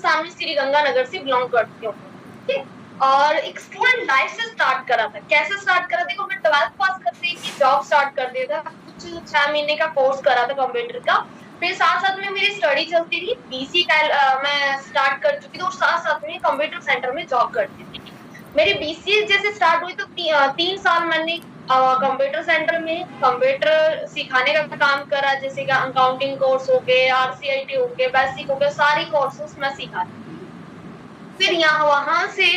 राजस्थान में श्री गंगानगर से बिलोंग करती हूँ, ठीक है। और एक स्टूडेंट लाइफ से स्टार्ट करा था। कैसे स्टार्ट करा? देखो, मैं 12th पास करते ही जॉब स्टार्ट कर दिया था। कुछ 6 महीने का कोर्स करा था कंप्यूटर का। फिर साथ-साथ में मेरी स्टडी चलती थी। मैं स्टार्ट कर चुकी थी और साथ-साथ में कंप्यूटर सेंटर में जॉब करती थी। मेरी बीसीए जैसे स्टार्ट हुई तो 3 साल मैंने कंप्यूटर सेंटर में कंप्यूटर सिखाने का काम करा, जैसे कि अकाउंटिंग कोर्स हो गए, आरसीआईटी हो गए, बेसिक हो गए, सारी कोर्सेस मैं सिखा। फिर यहाँ वहां से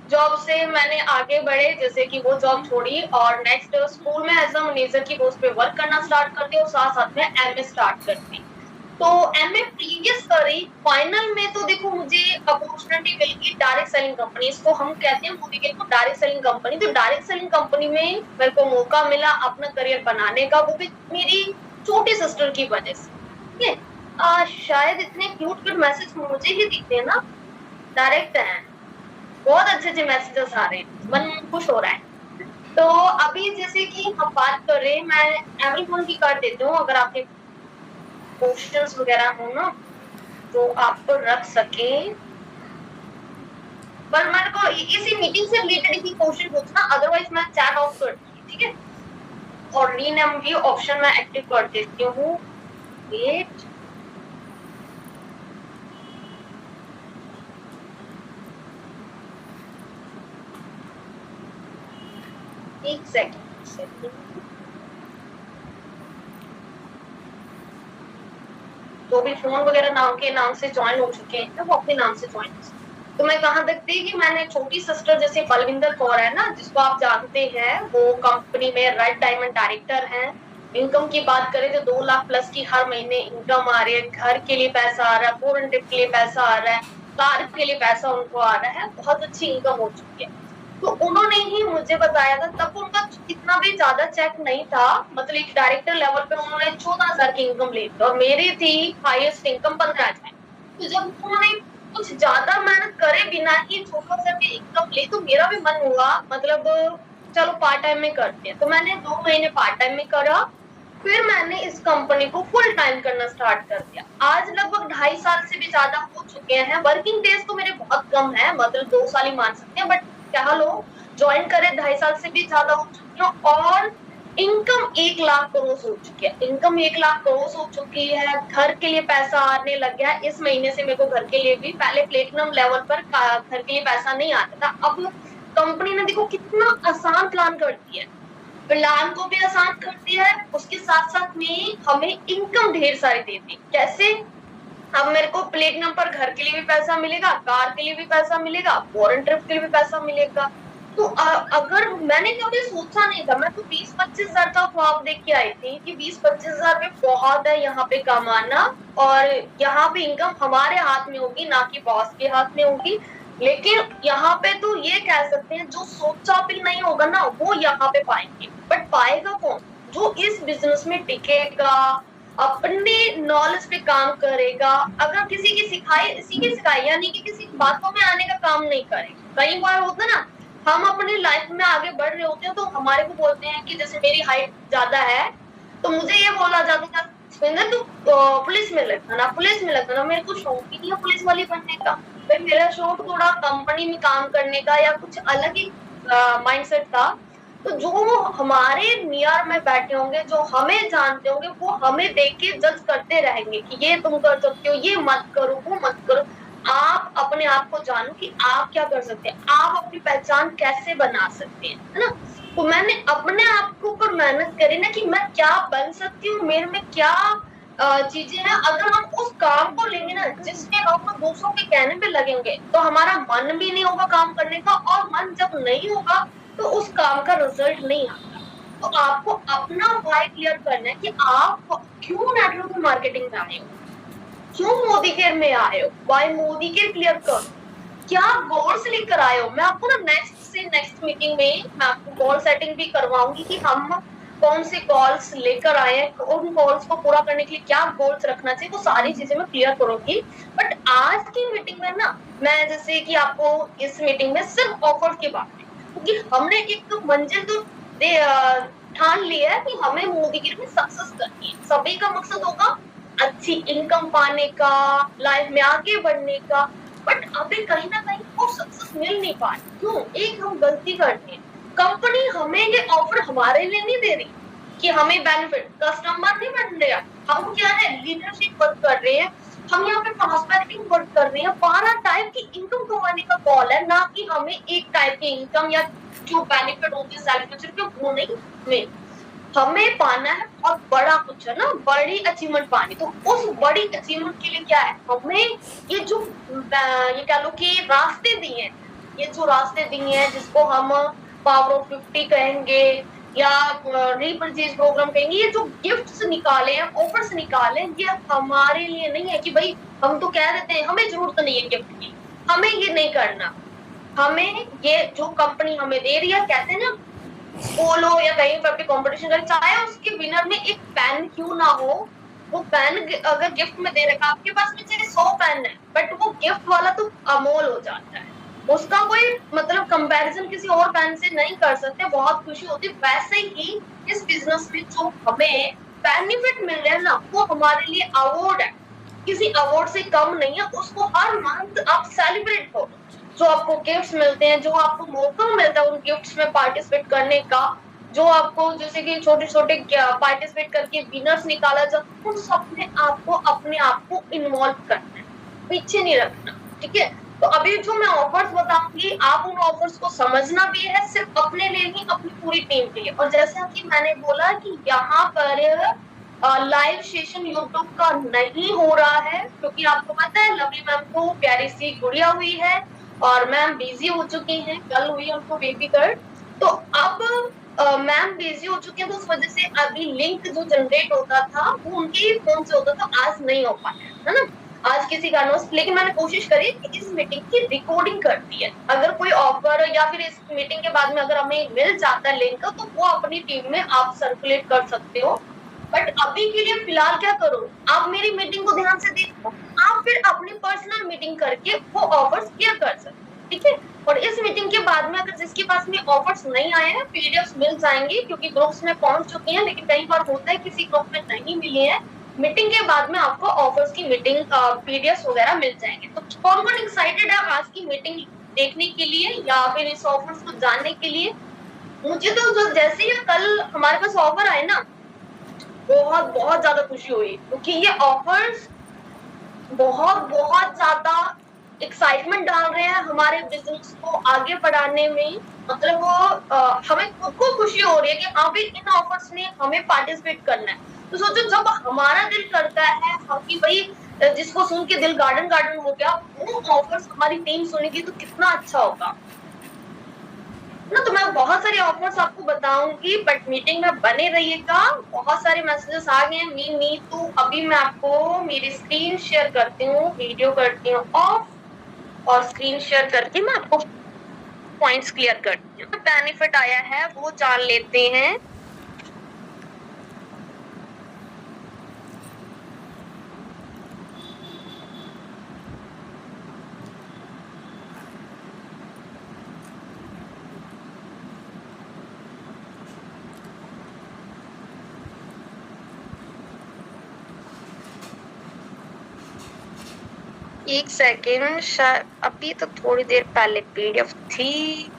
जॉब से मैंने आगे बढ़े, जैसे कि वो जॉब छोड़ी और नेक्स्ट स्कूल में एज अ मैनेजर की पोस्ट पे वर्क करना स्टार्ट कर दिया और साथ साथ में एमए स्टार्ट कर दी। तो एमए प्रीवियस करी, फाइनल में तो देखो मुझे अपॉर्चुनिटी मिल गई डायरेक्ट सेलिंग कंपनी, इसको हम कहते हैं मोदी को डायरेक्ट सेलिंग कंपनी। तो डायरेक्ट सेलिंग कंपनी में मेरे को मौका मिला अपना करियर बनाने का, वो भी मेरी छोटी सिस्टर की वजह से, ठीक है। शायद इतने क्यूट क्यूट मैसेज मुझे ही दिखते हैं ना, डायरेक्ट हैं, बहुत अच्छे मैसेजेस आ रहे हैं, मन खुश हो रहा है। तो अभी जैसे कि हम बात कर रहे हैं, मैं एवरीवन की कर देती हूँ, अगर आपके क्वेश्चंस वगैरह हो ना तो आप रख सके। पर मेरे को इसी मीटिंग से रिलेटेड ही क्वेश्चन पूछना, अदरवाइज मैं चैट ऑफ कर दूंगी, ठीक है। और रीनेम भी ऑप्शन मैं एक्टिव कर देती हूँ। वेट, एक सेकंड। जो भी फोन वगैरह नाम से ज्वाइन हो चुके हैं वो अपने नाम से ज्वाइन। तो मैं कहाँ तक थी कि मैंने छोटी सिस्टर जैसे बलविंदर कौर है ना, जिसको आप जानते हैं, वो कंपनी में रेड डायमंड डायरेक्टर हैं। इनकम की बात करें तो 2 लाख प्लस की हर महीने इनकम आ रही है, घर के लिए पैसा आ रहा है, फॉरेन ट्रिप के लिए पैसा आ रहा है, कार के लिए पैसा उनको आ रहा है, बहुत अच्छी इनकम हो चुकी है। तो उन्होंने ही मुझे बताया था, तब उनका इतना भी ज्यादा चेक नहीं था, मतलब एक डायरेक्टर लेवल पे उन्होंने 14,000 की इनकम ली थी और मेरी थी हाईएस्ट इनकम 15,000। तो जब उन्होंने कुछ ज्यादा मेहनत करे बिना ही 14,000 की इनकम ली, तो मेरा भी मन हुआ, मतलब चलो पार्ट टाइम में करते हैं। तो मैंने 2 महीने पार्ट टाइम में करा, फिर मैंने इस कंपनी को फुल टाइम करना स्टार्ट कर दिया। आज लगभग 2.5 साल से भी ज्यादा हो चुके हैं। वर्किंग डेज तो मेरे बहुत कम है, मतलब 2 साल ही मान सकते हैं, बट कह लो ज्वाइन करे 2.5 साल से भी ज्यादा हो चुकी है और इनकम 1 लाख करोड़ हो चुकी है। इनकम 1 लाख करोड़ हो चुकी है, घर के लिए पैसा आने लग गया। इस महीने से मेरे को घर के लिए भी, पहले प्लेटिनम लेवल पर घर के लिए पैसा नहीं आता था, अब कंपनी ने देखो कितना आसान प्लान कर दिया है, प्लान को भी आसान कर दिया है, उसके साथ साथ में हमें इनकम ढेर सारी देती। कैसे? अब मेरे को प्लेटिनम पर घर के लिए भी पैसा मिलेगा, कार के लिए भी पैसा मिलेगा, फॉरेन ट्रिप के लिए भी पैसा मिलेगा। तो अगर मैंने कभी सोचा नहीं था, मैं तो 20-25 हजार का ख्वाब देख के आई थी कि 20-25 हजार में बहुत है यहाँ पे कमाना, और यहाँ पे इनकम हमारे हाथ में होगी, ना कि बॉस के हाथ में होगी। लेकिन यहाँ पे तो ये कह सकते हैं, जो सोचा भी नहीं होगा ना वो यहाँ पे पाएंगे। बट पाएगा कौन? जो इस बिजनेस में टिकेगा, अपने नॉलेज पे काम करेगा। अगर किसी की सिखाई यानी कि किसी बातों में आने का काम नहीं करेगा। कई बार होता है ना, हम अपनी लाइफ में आगे बढ़ रहे होते हैं तो हमारे को बोलते हैं कि जैसे मेरी हाइट ज्यादा है तो मुझे ये बोला जाता था, तू पुलिस में लगता ना, पुलिस में लगता ना। मेरे को शौक ही नहीं है पुलिस वाली बनने का, फिर मेरा शौक थोड़ा कंपनी में काम करने का या कुछ अलग ही माइंडसेट था। तो जो हमारे नियर में बैठे होंगे, जो हमें जानते होंगे, वो हमें देख के जज करते रहेंगे कि ये तुम कर सकते हो, ये मत करो, वो मत करो। आप अपने आप को जानो कि आप क्या कर सकते हैं, आप अपनी पहचान कैसे बना सकते हैं, है ना। तो मैंने अपने आप के ऊपर मेहनत करी ना कि मैं क्या बन सकती हूँ, मेरे में क्या चीजें हैं। अगर हम उस काम को लेंगे ना जिसमें हम दूसरों के कहने पे लगेंगे, तो हमारा मन भी नहीं होगा काम करने का, और मन जब नहीं होगा तो उस काम का रिजल्ट नहीं आता। तो आपको अपना व्हाई क्लियर करना है कि आप क्यों नेटवर्क मार्केटिंग में आए हो, क्यों मोदी केयर में आए हो, व्हाई मोदी केयर क्लियर करो, क्या गोल्स लेकर आए हो। मैं आपको ना नेक्स्ट मीटिंग में मैं आपको गोल सेटिंग भी करवाऊंगी कि हम कौन से गोल्स लेकर आए हैं, उन गोल्स को पूरा करने के लिए क्या गोल्स रखना चाहिए, वो सारी चीजें मैं क्लियर करूंगी। बट आज की मीटिंग में ना मैं जैसे कि आपको इस मीटिंग में सिर्फ ऑफर की बात है, क्योंकि हमने एक मंजिल तो ठान लिया है कि हमें मोदी केयर में सक्सेस करनी है। सभी का मकसद होगा अच्छी इनकम पाने का, लाइफ में आगे बढ़ने का। बट अभी कहीं ना कहीं वो सक्सेस मिल नहीं पा रही। क्यों? एक हम गलती करते हैं, कंपनी हमें ये ऑफर हमारे लिए नहीं दे रही कि हमें बेनिफिट, कस्टमर नहीं बन रहा, हम क्या है लीडरशिप वर्क कर रहे हैं, हम यहाँ पे प्रॉस्पेक्टिंग वर्क कर रहे हैं, 12 टाइप की इनकम कमाने का कॉल है, ना कि हमें एक टाइप की इनकम या जो बेनिफिट होती है सेल्फ के वो नहीं में हमें पाना है बहुत बड़ा कुछ है ना, बड़ी अचीवमेंट पानी। तो उस बड़ी अचीवमेंट के लिए क्या है, हमें ये जो ये कह लो कि रास्ते दिए हैं, ये जो रास्ते दिए हैं जिसको हम पावर ऑफ 50 कहेंगे या रीपरचेज प्रोग्राम कहेंगे, ये जो गिफ्ट्स निकाले हैं, ऑफर्स निकाले हैं, ये हमारे लिए नहीं है कि भाई हम तो कह देते हैं हमें जरूरत नहीं है गिफ्ट की, हमें ये नहीं करना। हमें ये जो कंपनी हमें दे रही है, कहते हैं ना पोलो या कहीं पर भी कंपटीशन करें, चाहे उसके विनर में एक पेन क्यों ना हो, वो पेन अगर गिफ्ट में दे रखा, आपके पास में चाहे 100 पेन है बट वो गिफ्ट वाला तो अमोल हो जाता है, उसका कोई मतलब कंपैरिजन किसी और पेन से नहीं कर सकते, बहुत खुशी होती है। वैसे ही इस बिजनेस में जो हमें बेनिफिट मिल रहे हैं ना, वो हमारे लिए अवार्ड है, किसी अवार्ड से कम नहीं है, उसको हर मंथ आप सेलिब्रेट करो। जो आपको गिफ्ट्स मिलते हैं, जो आपको मौका मिलता है उन गिफ्ट्स में पार्टिसिपेट करने का, जो आपको जैसे कि छोटे छोटे पार्टिसिपेट करके विनर्स निकाला जाता, उन सब में आपको अपने आप को इन्वॉल्व करना है, पीछे नहीं रखना, ठीक है। तो अभी जो मैं ऑफर्स बताऊंगी, आप उन ऑफर्स को समझना भी है, सिर्फ अपने लिए नहीं, अपनी पूरी टीम के लिए। और जैसा कि मैंने बोला कि यहाँ पर लाइव सेशन यूट्यूब का नहीं हो रहा है, क्योंकि आपको पता है लवली मैम को प्यारी सी गुड़िया हुई है और मैम बिजी हो चुकी हैं, कल हुई उनको बेबी गर्ल। तो अब मैम बिजी हो चुकी है, तो उस वजह से अभी लिंक जो जनरेट होता था वो उनके ही फोन से होता था, आज नहीं हो पाया है ना, आज किसी कारणवश। लेकिन मैंने कोशिश करी कि इस मीटिंग की रिकॉर्डिंग कर दी है, अगर कोई ऑफर या फिर इस मीटिंग के बाद में अगर हमें मिल जाता है लिंक, तो वो अपनी टीम में आप सर्कुलेट कर सकते हो। बट अभी के लिए फिलहाल क्या करो, आप मेरी मीटिंग को ध्यान से देखो, आप फिर अपनी पर्सनल मीटिंग करके वो ऑफर्स क्लियर कर सकते, ठीक है। और इस मीटिंग के बाद में अगर जिसके पास में ऑफर्स नहीं आए हैं, पीडीएफ मिल जाएंगे, क्योंकि ग्रुप्स में पहुंच चुके हैं, लेकिन कई बार होता है किसी ग्रुप में नहीं मिले हैं, मीटिंग के बाद में आपको ऑफर्स की मीटिंग पीडीएफ वगैरह मिल जाएंगे। तो कौन कौन एक्साइटेड है आज की मीटिंग देखने के लिए या फिर इस ऑफर्स को जानने के लिए? मुझे तो जो जैसे ही कल हमारे पास ऑफर आए ना, बहुत बहुत ज्यादा खुशी हुई, क्योंकि ये ऑफर्स बहुत बहुत ज्यादा एक्साइटमेंट डाल रहे हैं हमारे बिजनेस को आगे बढ़ाने में। मतलब वो हमें खुद को खुशी हो रही है कि हाँ भाई इन ऑफर्स में हमें पार्टिसिपेट करना है। तो सोचो जब हमारा दिल करता है कि भाई जिसको सुन के दिल गार्डन गार्डन हो गया, वो ऑफर्स हमारी टीम सुनेगी तो कितना अच्छा होगा ना। तो मैं बहुत सारे ऑफर्स आपको बताऊंगी, बट मीटिंग में बने रहिएगा। बहुत सारे मैसेजेस आ गए हैं मी तो अभी मैं आपको मेरी स्क्रीन शेयर करती हूँ, वीडियो करती हूँ ऑफ, और स्क्रीन शेयर करके मैं आपको पॉइंट्स क्लियर करती हूँ। बेनिफिट आया है वो जान लेते हैं। एक सेकेंड, शायद अभी तो थोड़ी देर पहले पीडीएफ थी।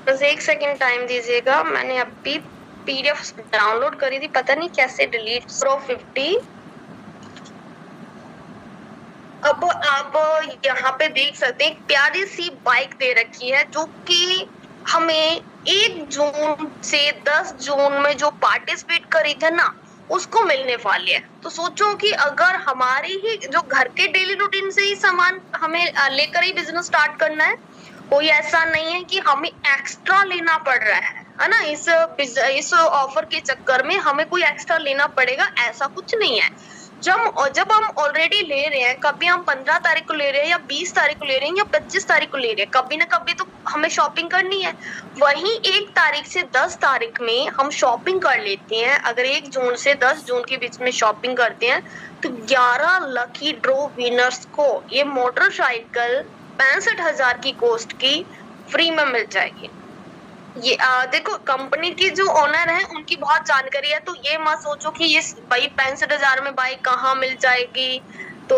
बस एक सेकेंड टाइम दीजिएगा, मैंने अभी पीडीएफ डाउनलोड करी थी, पता नहीं कैसे डिलीट। प्रो 50 अब आप यहाँ पे देख सकते हैं, एक प्यारी सी बाइक दे रखी है जो कि हमें 1 जून से 10 जून में जो पार्टिसिपेट करी थे ना, उसको मिलने वाली है। तो सोचो कि अगर हमारी ही जो घर के डेली रूटीन से ही सामान हमें लेकर ही बिजनेस स्टार्ट करना है, कोई ऐसा नहीं है कि हमें एक्स्ट्रा लेना पड़ रहा है ना, इस ऑफर के चक्कर में हमें कोई एक्स्ट्रा लेना पड़ेगा, ऐसा कुछ नहीं है। जब हम ऑलरेडी ले रहे हैं, कभी हम 15 तारीख को ले रहे हैं या 20 तारीख को ले रहे हैं या 25 तारीख को ले रहे हैं, कभी ना कभी तो हमें शॉपिंग करनी है। वहीं 1 तारीख से 10 तारीख में हम शॉपिंग कर लेते हैं। अगर 1 जून से 10 जून के बीच में शॉपिंग करते हैं तो 11 लकी ड्रॉ विनर्स को ये मोटरसाइकिल 65,000 की कॉस्ट की फ्री में मिल जाएगी। ये देखो, कंपनी की जो ओनर है उनकी बहुत जानकारी है, तो ये मत सोचो कि ये भाई 65,000 में बाइक कहाँ मिल जाएगी। तो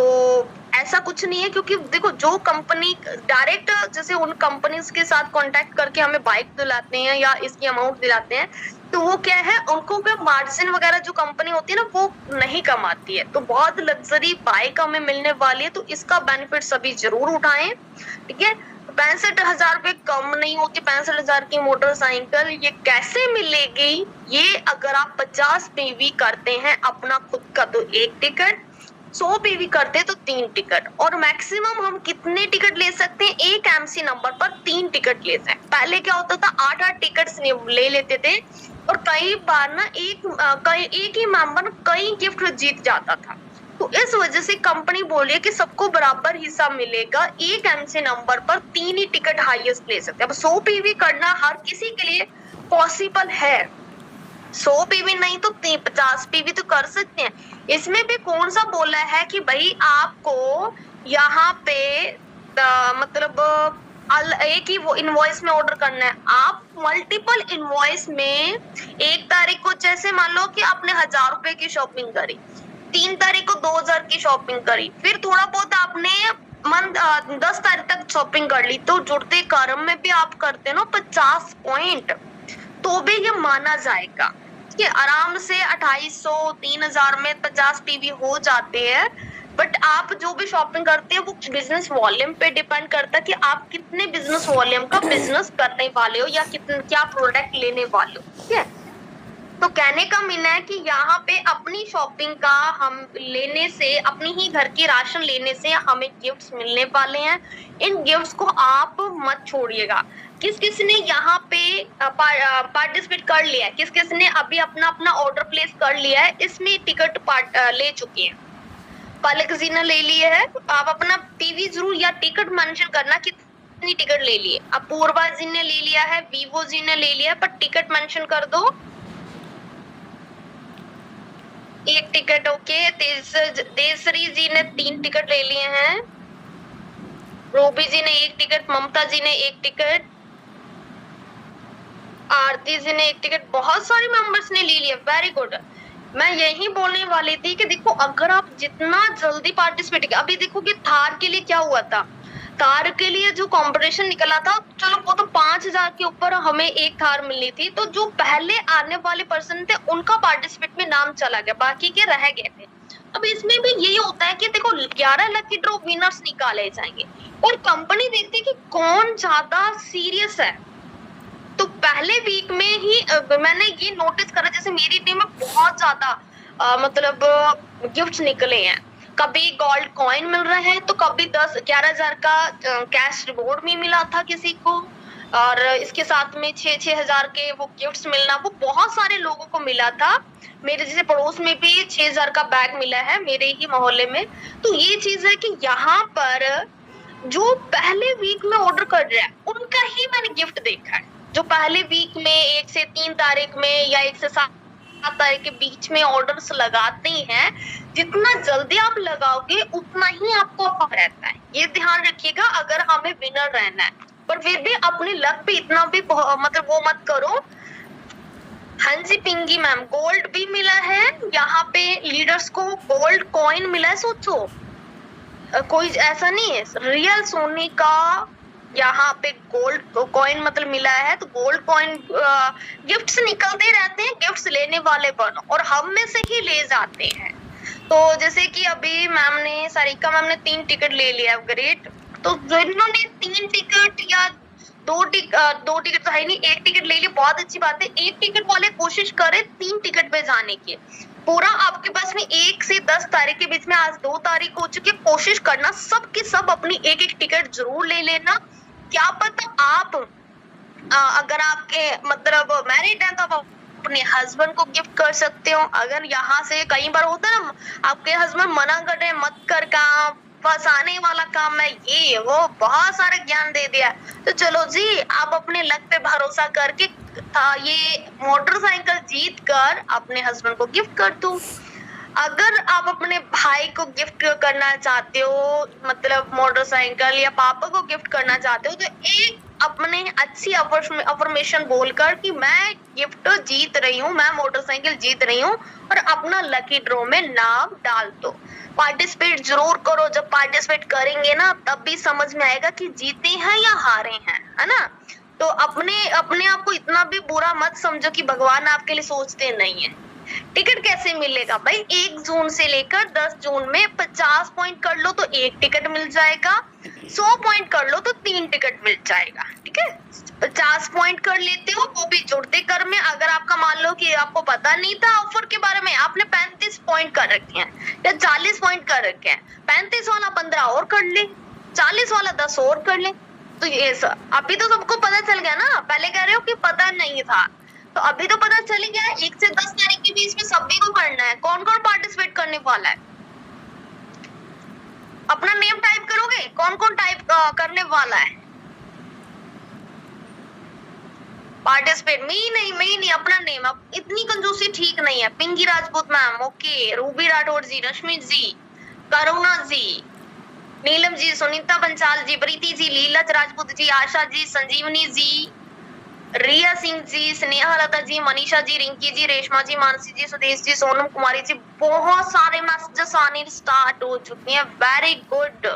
ऐसा कुछ नहीं है, क्योंकि देखो जो कंपनी डायरेक्ट जैसे उन कंपनीज के साथ कांटेक्ट करके हमें बाइक दिलाते हैं या इसकी अमाउंट दिलाते हैं, तो वो क्या है, उनको क्या मार्जिन वगैरह जो कंपनी होती है ना वो नहीं कमाती है। तो बहुत लग्जरी बाइक हमें मिलने वाली है, तो इसका बेनिफिट सभी जरूर उठाएं। ठीक है, 65,000 रुपए कम नहीं होती 65,000 की मोटरसाइकिल। ये कैसे मिलेगी? ये अगर आप 50 पीवी करते हैं अपना खुद का तो 1 टिकट, 100 पीवी करते तो 3 टिकट, और मैक्सिमम हम कितने टिकट ले सकते हैं? एक एमसी नंबर पर 3 टिकट ले सकते हैं। पहले क्या होता था, 8-8 टिकट ले लेते थे, और कई बार ना एक ही मेंबर कई गिफ्ट जीत जाता था। तो इस वजह से कंपनी बोली है कि सबको बराबर हिस्सा मिलेगा, एक एमसी नंबर पर 3 ही टिकट हाईएस्ट ले सकते हैं। अब 100 पीवी करना हर किसी के लिए पॉसिबल है, 100 पीवी नहीं तो 50 पीवी तो कर सकते हैं। इसमें भी कौन सा बोला है कि भाई आपको यहाँ पे मतलब एक ही वो इनवॉइस में ऑर्डर करना है। आप मल्टीपल इनवॉइस में 1 तारीख को जैसे मान लो कि आपने 1,000 रुपए की शॉपिंग करी, 3 तारीख को 2,000 की शॉपिंग करी, फिर थोड़ा बहुत आपने 10 तारीख तक शॉपिंग कर ली, तो जुड़ते क्रम में भी आप करते ना 50 पॉइंट, तो भी ये माना जाएगा। ये आराम से 2,800 3,000 में 50 पीवी हो जाते हैं। बट आप जो भी शॉपिंग करते हैं वो बिजनेस वॉल्यूम पे डिपेंड करता है कि आप कितने बिजनेस वॉल्यूम का बिजनेस करने वाले हो या कितने क्या प्रोडक्ट लेने वाले हो। ठीक है, तो कहने का मीन है कि यहाँ पे अपनी शॉपिंग का हम लेने से, अपनी ही घर की राशन लेने से हमें गिफ्ट्स मिलने वाले हैं। इन गिफ्ट्स को आप मत छोड़िएगा। किस किस ने यहाँ पे पार्टिसिपेट कर लिया है, किस किस ने अभी अपना अपना ऑर्डर प्लेस कर लिया है, इसमें टिकट ले चुके हैं। पलक जी ने ले लिए है, आप अपना पीवी जरूर या टिकट मेंशन करना कितनी टिकट ले लिए। अपूर्वा जी ने ले लिया है, वीवो जी ने ले लिया है, पर टिकट मेंशन कर दो। 1 टिकट ओके। तेजश्री जी ने 3 टिकट ले लिए हैं, रूबी जी ने 1 टिकट, ममता जी ने 1 टिकट, आरती जी ने 1 टिकट, बहुत सारे मेंबर्स ने ले लिया। Very good. मैं यही बोलने वाली थी कि देखो अगर आप जितना जल्दी पार्टिसिपेट किया, अभी देखो कि थार के लिए क्या हुआ था, थार के लिए जो कंपटीशन निकला था, चलो वो तो 5,000 के ऊपर हमें एक थार मिलनी थी, तो जो पहले आने वाले पर्सन थे उनका पार्टिसिपेट में नाम चला गया, बाकी के रह गए थे। अब इसमें भी यही होता है कि देखो 11 लकी ड्रॉ विनर्स निकाले जाएंगे, और कंपनी देखती है कि कौन ज्यादा सीरियस है। तो पहले वीक में ही मैंने ये नोटिस करा, जैसे मेरी टीम में बहुत ज्यादा मतलब गिफ्ट निकले हैं। कभी गोल्ड कॉइन मिल रहे हैं, तो कभी 10-11,000 का कैश रिवॉर्ड भी मिला था किसी को, और इसके साथ में 6-6 हजार के वो गिफ्ट्स मिलना, वो बहुत सारे लोगों को मिला था। मेरे जैसे पड़ोस में भी 6,000 का बैग मिला है मेरे ही मोहल्ले में। तो ये चीज है कि यहाँ पर जो पहले वीक में ऑर्डर कर रहा है उनका ही मैंने गिफ्ट देखा है। जो पहले वीक में 1 से 3 तारीख में या 1 से 7 तारीख के बीच में ऑर्डर्स लगाते हैं, जितना जल्दी आप लगाओगे उतना ही आपको रहता है। ये ध्यान रखिएगा अगर हमें विनर रहना है। पर फिर भी अपने लक पे इतना भी मतलब वो मत करो। हाँ जी पिंकी मैम, गोल्ड भी मिला है यहाँ पे, लीडर्स को गोल्ड कॉइन मिला है। सोचो कोई ऐसा नहीं है, रियल सोने का यहाँ पे गोल्ड कॉइन मतलब मिला है। तो गोल्ड कॉइन गिफ्ट्स निकलते रहते हैं, गिफ्ट्स लेने वाले बनो, और हम में से ही ले जाते हैं। तो जैसे कि अभी मैम ने, सारिका मैम ने 3 टिकट ले लिया, ग्रेट। तो जिन्होंने 3 टिकट या 2 टिकट तो है नहीं, 1 टिकट ले ली, बहुत अच्छी बात है। 1 टिकट वाले कोशिश करें 3 टिकट पे जाने की। पूरा आपके पास में 1 से 10 तारीख के बीच में, आज 2 तारीख हो चुकी है, कोशिश करना सब की सब अपनी 1-1 टिकट जरूर ले लेना। क्या पता आप अगर आपके मतलब मैरिड है तो आप अपने हस्बैंड को गिफ्ट कर सकते हो। अगर यहाँ से कई बार होता है ना, आपके हस्बैंड मना कर रहे हैं मत कर, काम फंसाने वाला काम है, ये वो बहुत सारे ज्ञान दे दिया, तो चलो जी आप अपने लक पे भरोसा करके ये मोटरसाइकिल जीत कर अपने हस्बैंड को गिफ्ट कर दो। अगर आप अपने भाई को गिफ्ट करना चाहते हो मतलब मोटरसाइकिल, या पापा को गिफ्ट करना चाहते हो, तो एक अपने अच्छी अफर्मेशन बोलकर कि मैं गिफ्ट जीत रही हूँ, मैं मोटरसाइकिल जीत रही हूँ, और अपना लकी ड्रॉ में नाम डाल दो। पार्टिसिपेट जरूर करो, जब पार्टिसिपेट करेंगे ना तब भी समझ में आएगा कि जीते हैं या हारे हैं, है ना। तो अपने अपने आप को इतना भी बुरा मत समझो कि भगवान आपके लिए सोचते नहीं है। टिकट कैसे मिलेगा भाई, 1 जून से लेकर 10 जून में 50 पॉइंट कर लो तो 1 टिकट मिल जाएगा, 100 पॉइंट कर लो तो 3 टिकट मिल जाएगा, ठीक है। 50 पॉइंट कर लेते हो वो भी जुड़ते कर में, अगर आपका मान लो कि आपको पता नहीं था ऑफर के बारे में, आपने 35 पॉइंट कर रखे हैं या 40 पॉइंट कर रखे हैं, 35 वाला 15 और कर ले, 40 वाला 10 और कर ले, तो ये अभी तो सबको पता चल गया ना। पहले कह रहे हो कि पता नहीं था, तो अभी तो पता चल गया है। 1 से 10 तारीख के बीच में सभी को करना है। कौन कौन पार्टिसिपेट करने वाला है, अपना नेम टाइप करोगे, कौन कौन टाइप करने वाला है पार्टिसिपेट? मैं नहीं अपना नेम, अब इतनी कंजूसी ठीक नहीं है। पिंकी राजपूत मैम, ओके, रूबी राठौर जी, रश्मि जी, करुणा जी, नीलम जी, सुनीता बंसाल जी, प्रीति जी, लीलज राजपूत जी, आशा जी, संजीवनी जी, रिया सिंह जी, स्नेहा लता जी, मनीषा जी, रिंकी जी, रेशमा जी, मानसी जी, सुदेश जी, सोनम कुमारी जी, बहुत सारे मैसेजेस आने स्टार्ट हो चुके हैं। वेरी गुड,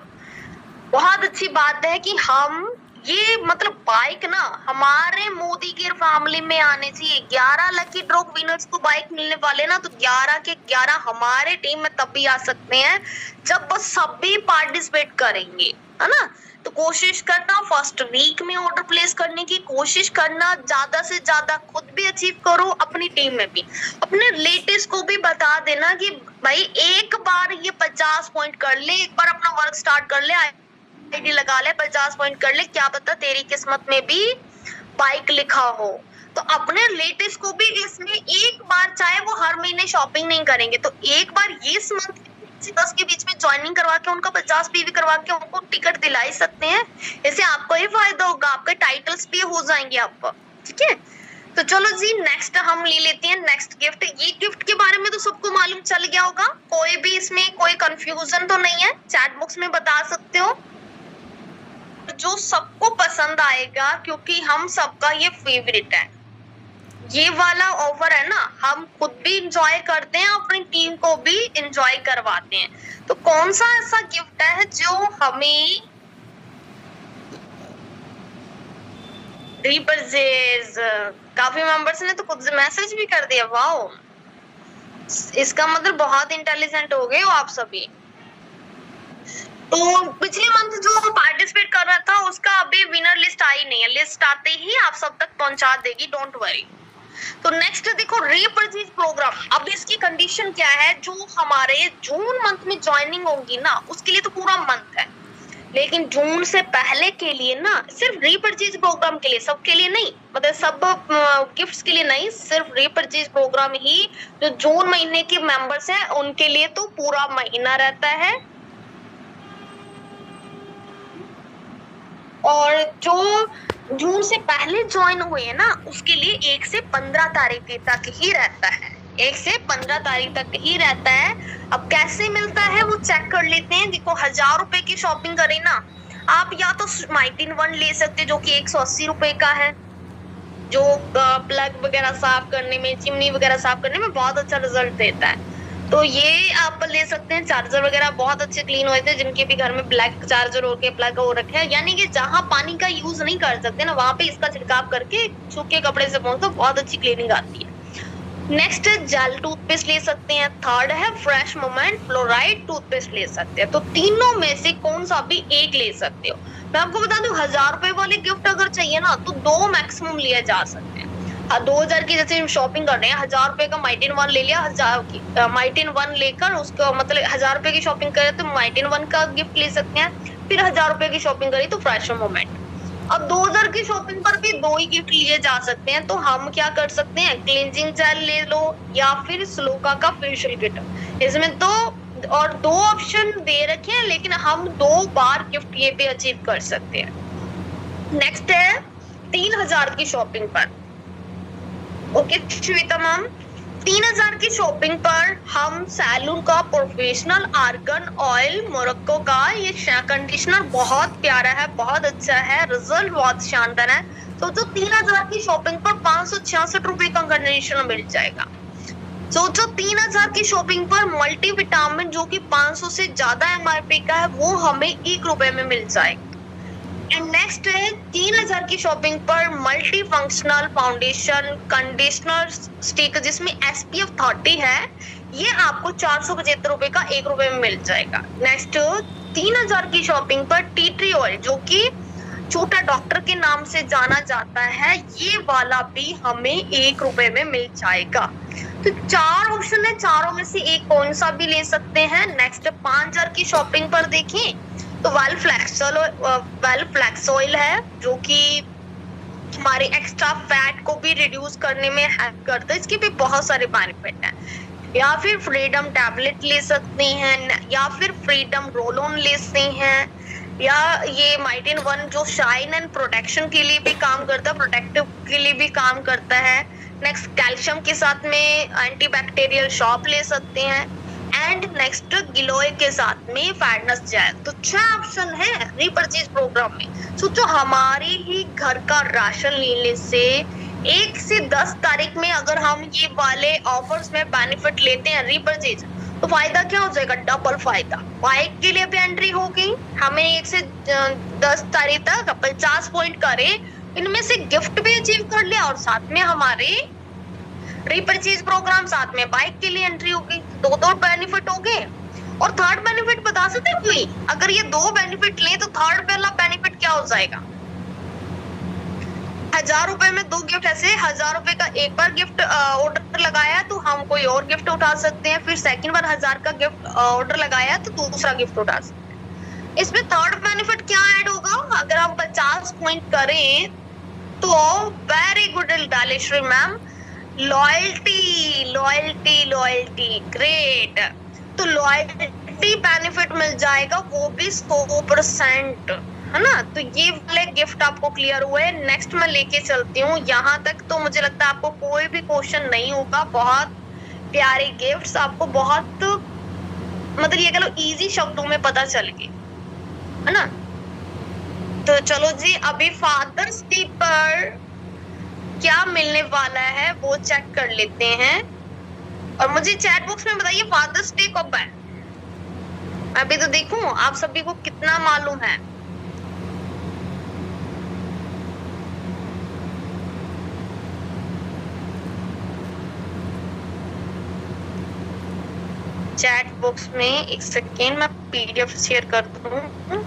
बहुत अच्छी बात है कि हम ये मतलब बाइक ना हमारे मोदी की फैमिली में आने चाहिए। 11 लकी ड्रॉ विनर्स को बाइक मिलने वाले ना, तो 11 के 11 हमारे टीम में तब भी आ सकते हैं जब बस सभी पार्टिसिपेट करेंगे, है ना। तो कोशिश करना फर्स्ट वीक में ऑर्डर प्लेस करने की कोशिश करना, ज्यादा से ज्यादा खुद भी अचीव करो, अपनी टीम में भी अपने रिलेटिव्स को भी बता देना कि भाई एक बार ये 50 पॉइंट कर ले, एक बार अपना वर्क स्टार्ट कर ले, आईडी लगा ले, 50 पॉइंट कर ले, क्या पता तेरी किस्मत में भी बाइक लिखा हो। तो अपने रिलेटिव्स को भी इसमें एक बार, चाहे वो हर महीने शॉपिंग नहीं करेंगे, तो एक बार ये मंथ 10 के बीच में ज्वाइनिंग करवा के उनका 50 पीवी करवा के उनको टिकट दिला ही सकते हैं। इससे आपको ही फायदा होगा, आपके टाइटल्स भी हो जाएंगे आपको, ठीक है। तो चलो जी, नेक्स्ट हम ले लेते हैं नेक्स्ट गिफ्ट। ये गिफ्ट के बारे में तो सबको मालूम चल गया होगा, कोई भी इसमें कोई कंफ्यूजन तो नहीं है, चैट बॉक्स में बता सकते हो जो सबको पसंद आएगा, क्योंकि हम सबका ये फेवरेट है। ये वाला ऑफर है ना, हम खुद भी इंजॉय करते हैं, अपनी टीम को भी इंजॉय करवाते हैं। तो कौन सा ऐसा गिफ्ट है जो हमें रिपर्चेज, काफी मेंबर्स ने तो खुद मैसेज भी कर दिया, वाओ, इसका मतलब बहुत इंटेलिजेंट हो गए हो आप सभी। तो पिछले मंथ जो पार्टिसिपेट कर रहा था उसका अभी विनर लिस्ट आई नहीं है, लिस्ट आते ही आप सब तक पहुंचा देगी, डोंट वरी। तो नेक्स्ट देखो, रीपरचेज प्रोग्राम। अब इसकी कंडीशन क्या है, जो हमारे जून मंथ में ज्वाइनिंग होगी ना उसके लिए तो पूरा मंथ है, लेकिन जून से पहले के लिए ना सिर्फ रीपरचेज प्रोग्राम के लिए, सबके लिए नहीं, मतलब सब गिफ्ट्स के लिए नहीं, सिर्फ रीपरचेज प्रोग्राम ही जो जून महीने के मेंबर्स हैं उनके लिए तो पूरा महीना रहता है। और जो जून से पहले ज्वाइन हुए हैं ना उसके लिए 1 से 15 तारीख तक ही रहता है, 1 से 15 तारीख तक ही रहता है। अब कैसे मिलता है वो चेक कर लेते हैं। देखो, 1000 रुपए की शॉपिंग करें ना आप, या तो माइटिन 1 ले सकते हैं जो कि 180 रुपए का है, जो प्लग वगैरह साफ करने में, चिमनी वगैरह साफ करने में बहुत अच्छा रिजल्ट देता है। तो ये आप ले सकते हैं। चार्जर वगैरह बहुत अच्छे क्लीन होते हैं, जिनके भी घर में ब्लैक चार्जर हो के प्लग हो रखे हैं, यानी कि जहां पानी का यूज नहीं कर सकते ना वहां पे इसका छिड़काव करके सूखे कपड़े से पोंछ दो, बहुत अच्छी क्लीनिंग आती है। नेक्स्ट जेल टूथपेस्ट ले सकते हैं। थर्ड है फ्रेश मोमेंट फ्लोराइड टूथपेस्ट ले सकते हैं। तो तीनों में से कौन सा भी एक ले सकते हो। मैं आपको बता दूं, 1000 रुपए वाले गिफ्ट अगर चाहिए ना तो 2 मैक्सिमम लिए जा सकते हैं। 2000 की जैसे हम शॉपिंग कर रहे हैं, 1000 रुपए का माइटिन 1 ले लिया, 1000 की माइटिन 1 लेकर उसको मतलब 1000 रुपए की शॉपिंग करें तो माइटिन 1 का गिफ्ट ले सकते हैं। फिर 1000 रुपए की शॉपिंग करी तो फ्रेश मोमेंट। अब 2000 की शॉपिंग पर भी 2 ही गिफ्ट लिए जा सकते हैं। तो हम क्या कर सकते हैं, क्लींजिंग जेल ले लो या फिर स्लोका का फेशियल किट। इसमें तो और 2 ऑप्शन दे रखे हैं, लेकिन हम 2 बार गिफ्ट ये पे अचीव कर सकते हैं। नेक्स्ट है 3000 की शॉपिंग पर। ओके श्वेता मैम, 3000 की शॉपिंग पर हम सैलून का प्रोफेशनल आर्गन ऑयल मोरक्को का ये कंडीशनर बहुत प्यारा है, बहुत अच्छा है, रिजल्ट बहुत शानदार है। सोचो 3000 की शॉपिंग पर 566 रुपए का कंडीशनर मिल जाएगा। सोचो 3000 की शॉपिंग पर मल्टी विटामिन जो कि 500 से ज्यादा एमआरपी का है वो हमें 1 रुपए में मिल जाएगा। एंड नेक्स्ट है 3000 की शॉपिंग पर multi functional foundation conditioner stick जिसमें SPF 30 है, ये आपको 475 रुपए का 1 रुपए में मिल जाएगा। नेक्स्ट 3000 की शॉपिंग पर टी ट्री ऑयल जो कि छोटा डॉक्टर के नाम से जाना जाता है, ये वाला भी हमें 1 रुपए में मिल जाएगा। तो 4 ऑप्शन है, चारों में से एक कौन सा भी ले सकते हैं। नेक्स्ट 5000 की शॉपिंग पर देखें तो वेल फ्लेक्स ऑयल है जो कि हमारे एक्स्ट्रा फैट को भी रिड्यूस करने में हेल्प करता है, इसके भी बहुत सारे बेनिफिट हैं। या फिर फ्रीडम टैबलेट ले सकते हैं, या फिर फ्रीडम रोल ऑन ले सकते हैं, या ये माइटिन 1 जो शाइन एंड प्रोटेक्शन के लिए भी काम करता है, प्रोटेक्टिव के लिए भी काम करता है। नेक्स्ट कैल्शियम के साथ में एंटीबैक्टीरियल शॉप ले सकते हैं। एंड नेक्स्ट गिलोय के साथ में फेयरनेस जेल। तो 6 ऑप्शन है रीपरचेज प्रोग्राम में। सोचो हमारे ही घर का राशन लेने से 1 से 10 तारीख में अगर हम ये वाले ऑफर्स में बेनिफिट लेते हैं रीपरचेज, तो फायदा क्या हो जाएगा, डबल फायदा। बाइक के लिए भी एंट्री हो गई, हमें 1 से 10 तारीख तक 50 पॉइंट करे, इनमें से गिफ्ट भी अचीव कर लिया और साथ में हमारे रीपरचेज प्रोग्राम, साथ में बाइक के लिए एंट्री हो गई। 2 बेनिफिट हो गए। और थर्ड बेनिफिट बता सकते हैं कोई? अगर ये 2 बेनिफिट लें तो थर्ड वाला बेनिफिट क्या हो जाएगा? 1000 रुपए में 2 गिफ्ट। ऐसे 1000 रुपए का एक बार गिफ्ट ऑर्डर लगाया तो हम कोई और गिफ्ट उठा सकते हैं, फिर सेकंड बार 1000 का गिफ्ट ऑर्डर लगाया तो दूसरा गिफ्ट उठा सकते हैं। इसमें थर्ड बेनिफिट क्या ऐड होगा? अगर हम 50 पॉइंट करें तो very good Daleshwari ma'am, loyalty great. तो लॉयल्टी बेनिफिट मिल जाएगा, वो भी 100%, है ना। तो ये वाले गिफ्ट आपको क्लियर हुए। नेक्स्ट मैं लेके चलती हूँ। यहाँ तक तो मुझे लगता है आपको कोई भी क्वेश्चन नहीं होगा। बहुत प्यारे गिफ्ट्स आपको बहुत मतलब ये कह लो इजी शब्दों में पता चल गए, है ना। तो चलो जी, अभी फादर्स डे पर क्या मिलने वाला है वो चेक कर लेते हैं। और मुझे चैट बॉक्स में बताइए फादर्स डे कब है। अभी तो देखूं आप सभी को कितना मालूम है। चैट बॉक्स में एक सेकेंड मैं PDF शेयर कर दूं।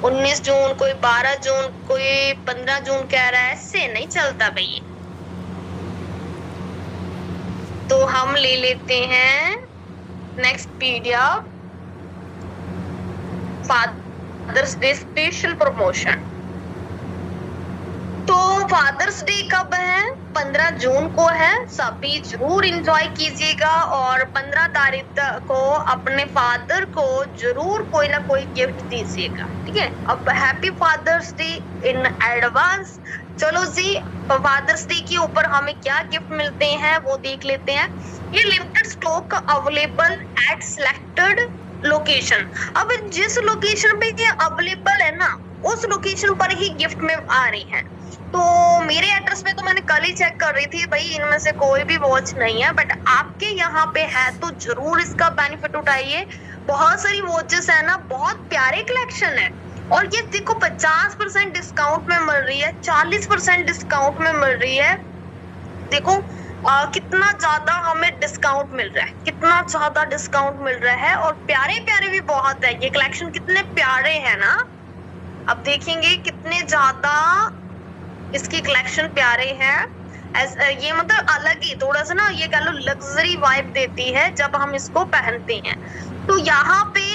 19 जून, कोई 12 जून, कोई 15 जून कह रहा है, ऐसे नहीं चलता भाई। तो हम ले लेते हैं next PDF, Father's Day special promotion. तो फादर्स डे कब है? 15 जून को है। सभी जरूर एंजॉय कीजिएगा और 15 तारीख को अपने फादर को जरूर कोई ना कोई गिफ्ट दीजिएगा, ठीक है। अब happy Father's Day in advance. चलो जी, फादर्स डे के ऊपर हमें क्या गिफ्ट मिलते हैं वो देख लेते हैं। ये limited stock available at selected location. अब जिस लोकेशन पे ये अवेलेबल है ना, उस लोकेशन पर ही गिफ्ट में आ रही है। तो मेरे एड्रेस में तो मैंने कल ही चेक कर रही थी भाई, इनमें से कोई भी वॉच नहीं है, बट आपके यहाँ पे है तो जरूर इसका बेनिफिट उठाइए। बहुत सारी वॉचेस है ना, बहुत प्यारे कलेक्शन है। और ये देखो 50% डिस्काउंट में मिल रही है, 40% डिस्काउंट में मिल रही है। देखो कितना ज्यादा हमें डिस्काउंट मिल रहा है, कितना ज्यादा डिस्काउंट मिल रहा है। और प्यारे प्यारे भी बहुत है, ये कलेक्शन कितने प्यारे हैं ना। अब देखेंगे कितने ज्यादा इसकी कलेक्शन प्यारे हैं। ये मतलब अलग ही थोड़ा सा ना, ये कह लो लग्जरी वाइब देती है जब हम इसको पहनते हैं। तो यहाँ पे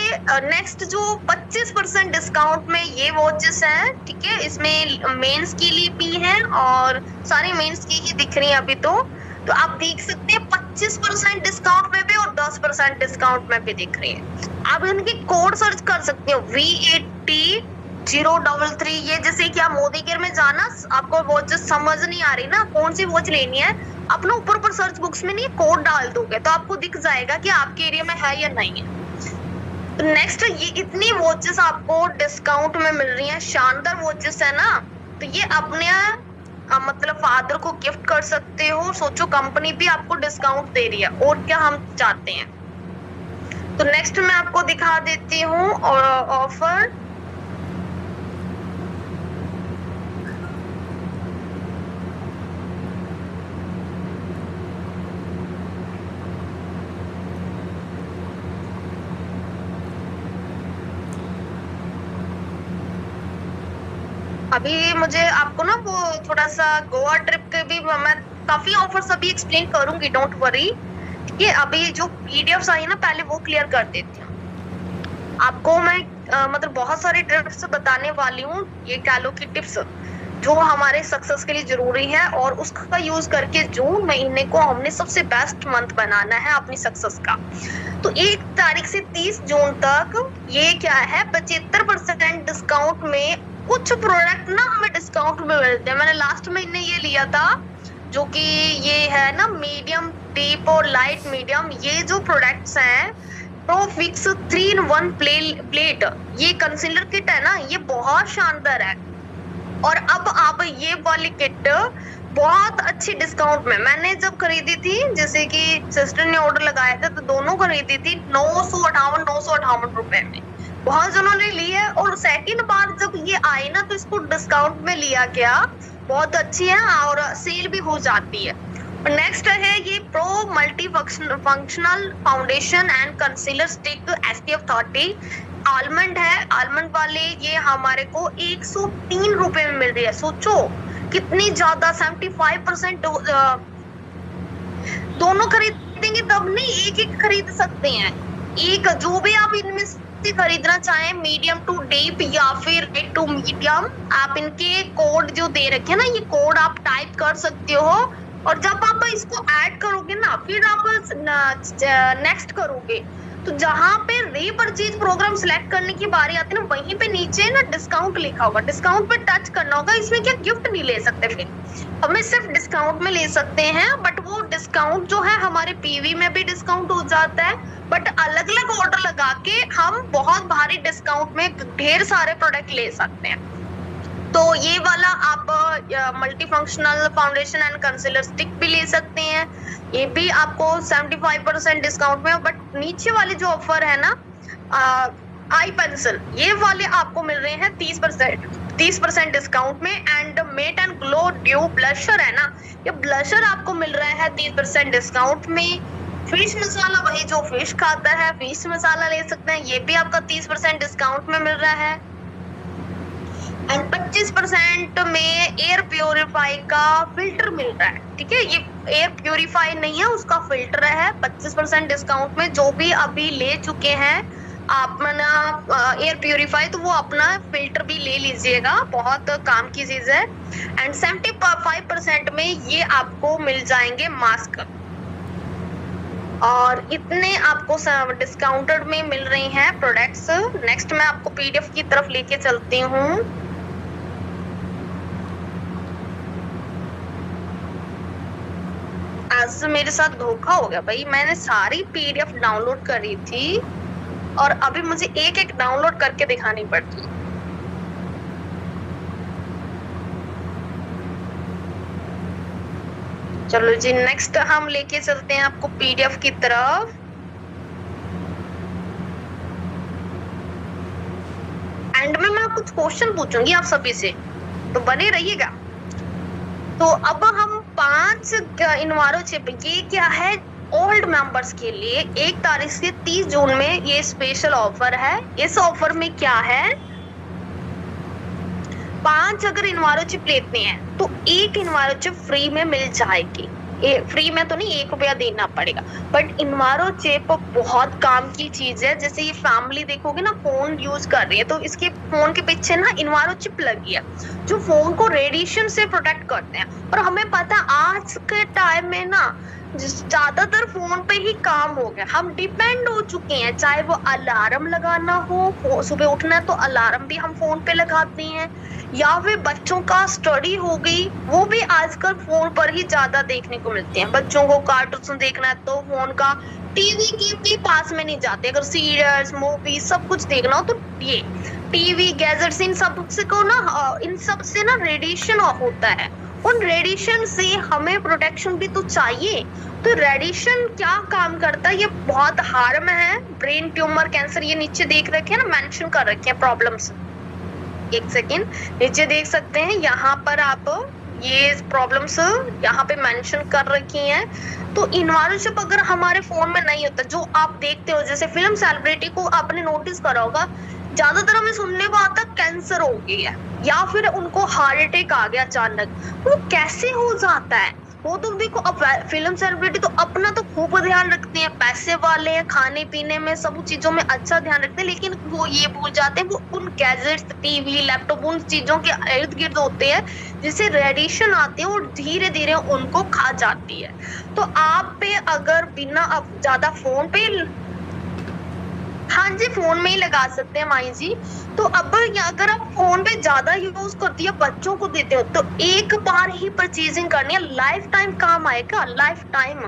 नेक्स्ट जो 25% डिस्काउंट में ये वॉचेस हैं, ठीक है। इसमें मेंस के लिए भी है और सारी मेंस की ही दिख रही है अभी। तो आप देख सकते हैं 25% डिस्काउंट में भी और 10% डिस्काउंट में भी दिख रही है। आप इनकी कोड सर्च कर सकते हो, V80 033। ये जैसे कि आप मोदी केयर में जाना, आपको वॉचेस समझ नहीं आ रही ना कौन सी वॉच लेनी है, अपना ऊपर सर्च बुक्स में नहीं कोड डाल दोगे तो आपको दिख जाएगा कि आपके एरिया में है या नहीं है। तो नेक्स्ट, ये इतनी वॉचेस आपको डिस्काउंट में मिल रही हैं, शानदार वॉचेस है ना, तो ये अपने मतलब फादर को गिफ्ट कर सकते हो। सोचो कंपनी भी आपको डिस्काउंट दे रही है, और क्या हम चाहते हैं। तो नेक्स्ट मैं आपको दिखा देती हूँ ऑफर। अभी मुझे आपको ना वो थोड़ा सा गोवा ट्रिप के भी मैं काफी ऑफर्स अभी एक्सप्लेन करूंगी, डोंट वरी। ठीक है, अभी जो पीडीएफ्स आई ना पहले वो क्लियर कर देती हूँ आपको मैं। मतलब बहुत सारी टिप्स बताने वाली हूँ, ये कह लो की टिप्स जो हमारे सक्सेस के लिए जरूरी है, और उसका यूज करके जून महीने को हमने सबसे बेस्ट मंथ बनाना है अपनी सक्सेस का। तो 1 तारीख से 30 जून तक ये क्या है, 75% डिस्काउंट में कुछ प्रोडक्ट ना हमें डिस्काउंट में मिलते हैं। मैंने लास्ट महीने ये लिया था, जो कि ये है ना मीडियम, डीप और लाइट मीडियम, ये जो प्रोडक्ट्स हैं प्रो फिक्स 3-in-1 प्लेट, ये कंसीलर किट है ना, ये बहुत शानदार है। और अब आप ये वाली किट बहुत अच्छी डिस्काउंट में, मैंने जब खरीदी थी, जैसे कि सिस्टर ने ऑर्डर लगाया था, तो दोनों खरीदी थी 958 रुपए में। बहुत जनों ने ली है, और सेकंड बार जब ये आई ना तो इसको डिस्काउंट में लिया गया, बहुत अच्छी है और सेल भी हो जाती है। नेक्स्ट है ये pro multi functional foundation and concealer stick SPF 30 almond है। आलमंड वाले ये हमारे को 103 रुपए में मिल रही है। सोचो कितनी ज्यादा, 75% दोनों खरीदेंगे तब नहीं, एक खरीद सकते हैं। एक जो भी आप इनमें से खरीदना चाहें, मीडियम टू डीप या फिर लाइट टू मीडियम, आप इनके कोड जो दे रखे हैं ना, ये कोड आप टाइप कर सकते हो, और जब आप इसको ऐड करोगे ना, फिर आप नेक्स्ट करोगे, तो जहां पे रीपरचेज प्रोग्राम सिलेक्ट करने की बारी आती है ना, वहीं पे नीचे ना डिस्काउंट लिखा होगा, डिस्काउंट पे टच करना होगा। इसमें क्या गिफ्ट नहीं ले सकते, फिर हमें सिर्फ डिस्काउंट में ले सकते हैं, बट वो डिस्काउंट जो है हमारे पीवी में भी डिस्काउंट हो जाता है, बट अलग अलग ऑर्डर लगा के हम बहुत भारी डिस्काउंट में ढेर सारे प्रोडक्ट ले सकते हैं। तो ये वाला आप multi functional foundation and concealer stick भी ले सकते हैं, ये भी आपको 75% डिस्काउंट में। बट नीचे वाले जो ऑफर है ना, आई पेंसिल, ये वाले आपको मिल रहे हैं 30% डिस्काउंट में। And matte and glow dew blusher है ना, ये ब्लशर आपको मिल रहा है 30% डिस्काउंट में। फिश मसाला, वही जो फिश खाता है फिश मसाला ले सकते हैं, ये भी आपका 30% डिस्काउंट में मिल रहा है। एंड 25% में एयर प्योरीफाई का फिल्टर मिल रहा है। ठीक है, ये एयर प्योरीफाई नहीं है, उसका फिल्टर है। 25% डिस्काउंट में जो भी अभी ले चुके हैं अपना एयर प्योरीफाई, तो वो अपना फिल्टर भी ले लीजिएगा, बहुत काम की चीज है। एंड 75% में ये आपको मिल जाएंगे मास्क, और इतने आपको डिस्काउंटेड में मिल रही हैं प्रोडक्ट्स। नेक्स्ट मैं आपको पीडीएफ की तरफ लेके चलती हूँ। आज मेरे साथ धोखा हो गया भाई, मैंने सारी पीडीएफ डाउनलोड करी थी और अभी मुझे एक एक डाउनलोड करके दिखानी पड़ती है। चलो जी, नेक्स्ट हम लेके चलते हैं आपको पीडीएफ की तरफ। एंड में मैं कुछ क्वेश्चन पूछूंगी आप सभी से, तो बने रहिएगा। तो अब हम 5 इन्वारो चिप, ये क्या है ओल्ड मेंबर्स के लिए 1 तारीख से 30 जून में ये स्पेशल ऑफर है। इस ऑफर में क्या है, 5 अगर इन्वारो चिप लेते हैं तो 1 इन्वारो चिप फ्री में मिल जाएगी। फ्री में तो नहीं, 1 रुपया देना पड़ेगा, बट इन्वारो चिप बहुत काम की चीज है। जैसे ये फैमिली देखोगे ना, फोन यूज कर रही है, तो इसके फोन के पीछे ना इन्वारो चिप लगी है, जो फोन को रेडिएशन से प्रोटेक्ट करते हैं। और हमें पता है आज के टाइम में ना ज्यादातर फोन पे ही काम हो गया, हम डिपेंड हो चुके हैं। चाहे वो अलार्म लगाना हो, सुबह उठना है तो अलार्म भी हम फोन पे लगाते हैं, या फिर बच्चों का स्टडी हो गई, वो भी आजकल फोन पर ही ज्यादा देखने को मिलते हैं। बच्चों को कार्टून देखना है तो फोन का, टीवी के भी पास में नहीं जाते। अगर सीरियल्स मूवी सब कुछ देखना हो तो ये टीवी गैजेट्स इन सब से को ना, इन सब से ना रेडिएशन ऑफ होता है। उन रेडिएशन से हमें प्रोटेक्शन भी तो चाहिए। तो रेडिएशन क्या काम करता है, ये बहुत हार्म है। ब्रेन ट्यूमर, कैंसर, ये नीचे देख रखे हैं ना, मेंशन कर रखे हैं प्रॉब्लम्स। एक सेकेंड, नीचे देख सकते हैं यहाँ पर आप ये प्रॉब्लम्स यहाँ पे मेंशन कर रखी हैं। तो इन्वायरमेंट अगर हमारे फोन में नहीं होता, जो आप देखते हो जैसे फिल्म सेलिब्रिटी को आपने नोटिस करा होगा, ज्यादातर हमें सुनने को आता कैंसर हो गया है या फिर उनको हार्ट अटैक आ गया अचानक। वो कैसे हो जाता है? वो तो देखो, अब फिल्म सेलिब्रिटी तो अपना तो खूब ध्यान रखते हैं, पैसे वाले हैं, खाने पीने में सब चीजों में अच्छा ध्यान रखते हैं, लेकिन वो ये भूल जाते हैं वो उन गैजेट्स, टीवी, लैपटॉप, उन चीजों के इर्द गिर्द होते हैं जिससे रेडिएशन आती है और धीरे धीरे उनको खा जाती है। तो आप पे अगर बिना अब ज्यादा फोन पे, हाँ जी, फोन में ही लगा सकते हैं माई जी। तो अब अगर आप फोन पे ज्यादा यूज करती है, बच्चों को देते हो, तो एक बार ही परचेजिंग करनी है, लाइफ टाइम काम आएगा। लाइफ टाइम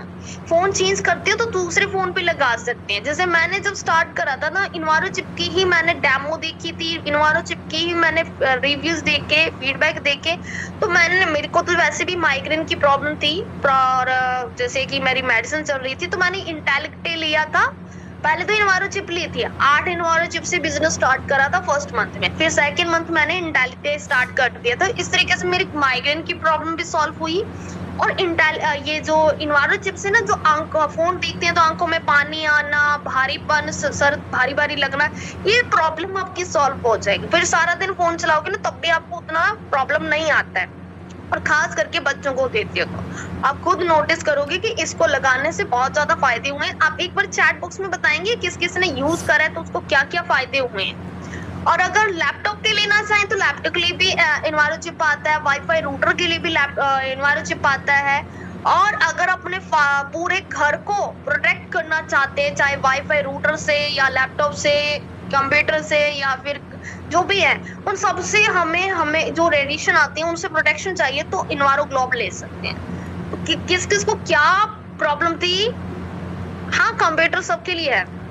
फोन चेंज करते हो तो दूसरे फोन पे लगा सकते हैं। जैसे मैंने जब स्टार्ट करा था ना, इन्वायरो चिप की ही मैंने डेमो देखी थी, इन्वायरो चिप की ही मैंने रिव्यूज देखे, फीडबैक देखे। तो मैंने, मेरे को तो वैसे भी माइग्रेन की प्रॉब्लम थी और जैसे कि मेरी मेडिसिन चल रही थी, तो मैंने इंटेलेक्टे लिया था। पहले तो इन्वायरो चिप ली थी, 8 इन्वायरो चिप से बिजनेस स्टार्ट करा था फर्स्ट मंथ में, फिर सेकंड मंथ मैंने इंटेलेक्टे स्टार्ट कर दिया था। इस तरीके से मेरी माइग्रेन की प्रॉब्लम भी सॉल्व हुई। और ये जो इन्वायरो चिप से ना, जो फोन देखते हैं तो आंखों में पानी आना, भारीपन, सर भारी भारी लगना, ये प्रॉब्लम आपकी सॉल्व हो जाएगी। फिर सारा दिन फोन चलाओगे ना, तब भी आपको उतना प्रॉब्लम नहीं आता है। और खास करके बच्चों को देती हो तो आप खुद नोटिस करोगे कि इसको लगाने से बहुत ज्यादा फायदे हुए हैं। आप एक बार चैट बॉक्स में बताएंगे किस किस ने यूज करा है तो उसको क्या क्या फायदे हुए हैं। और अगर लैपटॉप के लेना चाहें तो लैपटॉप के लिए भी इन्वायरो चिप आता है, वाईफाई रूटर के लिए भी इन्वायरो चिप आता है। और अगर अपने पूरे घर को प्रोटेक्ट करना चाहते हैं, चाहे वाईफाई रूटर से या लैपटॉप से, कंप्यूटर से, या फिर जो भी है, उन सब से हमें जो रेडिएशन आती है उनसे प्रोटेक्शन चाहिए, तो इन्वायरो ग्लोब ले सकते हैं। तो किस किस को क्या प्रॉब्लम थी? हाँ, कंप्यूटर सबके लिए है।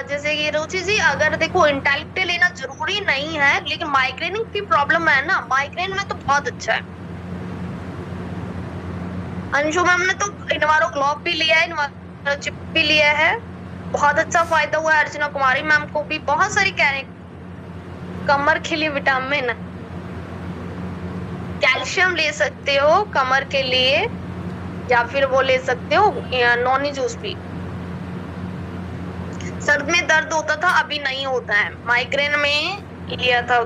जैसे कि रुचि जी, अगर देखो इंटेलेक्ट लेना जरूरी नहीं है, लेकिन माइग्रेन की प्रॉब्लम है ना, माइग्रेन में तो बहुत अच्छा है। अंशु मैम ने तो इन्वायरो ग्लोब भी लिया है, इन्वायरो चिप भी लिया है, बहुत अच्छा फायदा हुआ है। अर्चना कुमारी मैम को भी बहुत सारी कह रहे, कमर के लिए विटामिन, कैल्शियम ले सकते हो कमर के लिए, या फिर वो ले सकते हो नॉनी जूस भी। सर में दर्द होता था, अभी नहीं होता है, माइग्रेन में लिया था।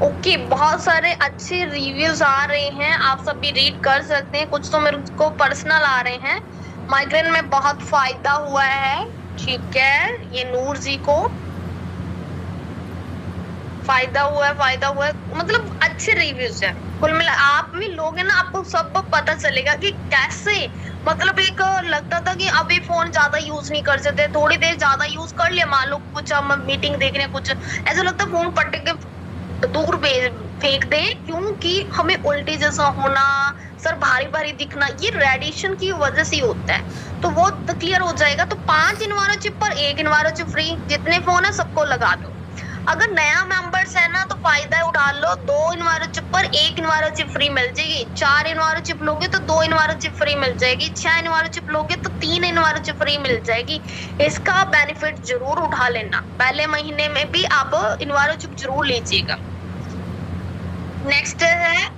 ओके, बहुत सारे अच्छे रिव्यूज आ रहे हैं, आप सब भी रीड कर सकते हैं। कुछ तो मेरे को पर्सनल आ रहे हैं, माइग्रेन में बहुत फायदा हुआ है। ठीक है, ये नूर जी को फायदा हुआ है, मतलब अच्छे रिव्यूज है। कुल मिला आप भी लोग है ना, आपको सब पता चलेगा कि कैसे, मतलब एक लगता था कि अभी फोन ज्यादा यूज नहीं कर सकते, थोड़ी देर ज्यादा यूज कर लिया, मान लो कुछ हम मीटिंग देख रहे हैं, कुछ ऐसा लगता है फोन पट के दूर फेंक दे, क्योंकि हमें उल्टी जैसा होना, सर भारी भारी दिखना, ये रेडिएशन की वजह से होता है। तो वो क्लियर हो जाएगा। तो 5 इन्वायरो चिप पर 1 इन्वायरो चिप फ्री, जितने फोन है सबको लगा दो। अगर नया मेंबर्स है ना तो फायदा उठा लो, 2 इन्वायरो चिप पर 1 इन्वायरो चिप फ्री मिल जाएगी। 4 इन्वायरो चिप लोगे तो 2 इन्वायरो चिप फ्री मिल जाएगी। 6 इन्वायरो चिप लोगे तो 3 इन्वायरो चिप फ्री मिल जाएगी। इसका बेनिफिट जरूर उठा लेना, पहले महीने में भी आप इन्वायरो चिप जरूर लीजिएगा। नेक्स्ट है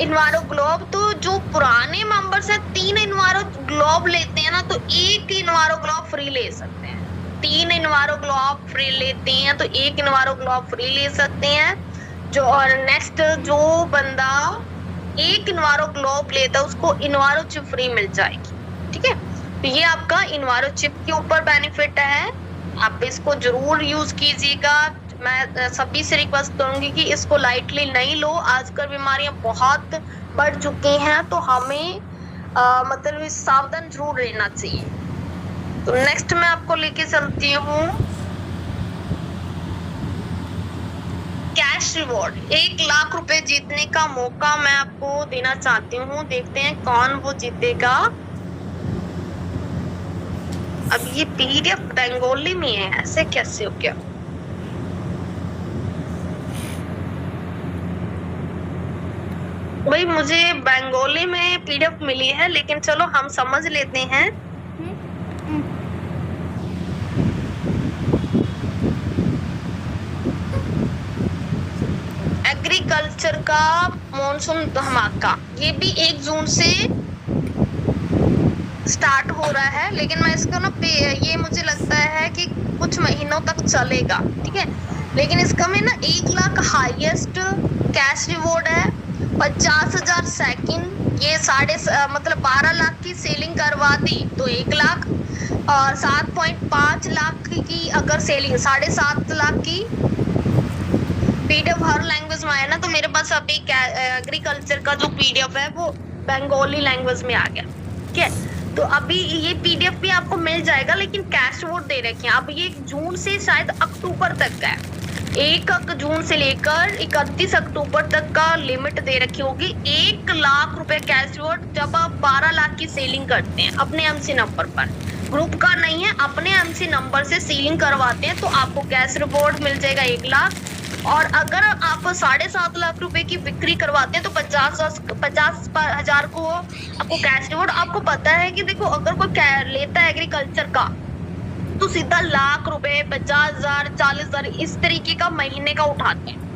इन्वायरो ग्लोब। तो जो पुराने मेंबर्स है 3 इन्वायरो ग्लोब लेते हैं ना, तो 1 इन्वायरो ग्लोब फ्री ले सकते हैं। 3 इन्वायरो ग्लोब फ्री लेते हैं तो 1 इन्वायरो ग्लोब फ्री ले सकते हैं। जो और नेक्स्ट, जो बंदा 1 इन्वायरो ग्लोब लेता है उसको इन्वायरो चिप फ्री मिल जाएगी। ठीक है, तो ये आपका इन्वायरो चिप के ऊपर बेनिफिट है, आप इसको जरूर यूज कीजिएगा। मैं सभी से रिक्वेस्ट करूंगी कि इसको लाइटली नहीं लो। आजकल बीमारियां बहुत बढ़ चुकी हैं, तो हमें मतलब सावधान जरूर रहना चाहिए। तो नेक्स्ट मैं आपको लेके चलती हूँ कैश रिवॉर्ड। 1 लाख रुपए जीतने का मौका मैं आपको देना चाहती हूँ। देखते हैं कौन वो जीतेगा। अब ये पीडीएफ बंगाली में है, ऐसे कैसे हो गया? भाई मुझे बंगाली में पीडीएफ मिली है, लेकिन चलो हम समझ लेते हैं। एग्रीकल्चर का मॉनसून धमाका, ये भी 1 जून से स्टार्ट हो रहा है, लेकिन मैं इसको ना ये मुझे लगता है कि कुछ महीनों तक चलेगा, ठीक है। लेकिन इसका में ना 1 लाख हाईएस्ट कैश रिवॉर्ड है, 50,000 सेकंड, ये मतलब 12 लाख की सेलिंग करवा दी तो 1 लाख, और 7.5 लाख की अगर सेलिंग, 7.5 लाख की पीडीएफ हर लैंग्वेज में आया ना, तो मेरे पास अभी एग्रीकल्चर का जो पीडीएफ है वो बंगाली लैंग्वेज में आ गया, ठीक है। तो अभी ये पीडीएफ भी आपको मिल जाएगा, लेकिन कैश रिवॉर्ड दे रखे हैं। अब ये जून से शायद अक्टूबर तक का है, 1 जून से लेकर 31 अक्टूबर तक का लिमिट दे रखी होगी। 1 लाख रुपए कैश रिवॉर्ड जब आप 12 लाख की सेलिंग करते हैं अपने एमसी नंबर पर, ग्रुप का नहीं है, अपने एमसी नंबर से सीलिंग करवाते हैं, तो आपको कैश रिवॉर्ड मिल जाएगा 1 लाख। और अगर आप 7.5 लाख रुपए की बिक्री करवाते हैं तो 50,000 को आपको कैश रिवॉर्ड। आपको पता है कि देखो, अगर कोई लेता है एग्रीकल्चर का तो सीधा लाख रुपए, 50,000, 40,000 इस तरीके का महीने का उठाते हैं।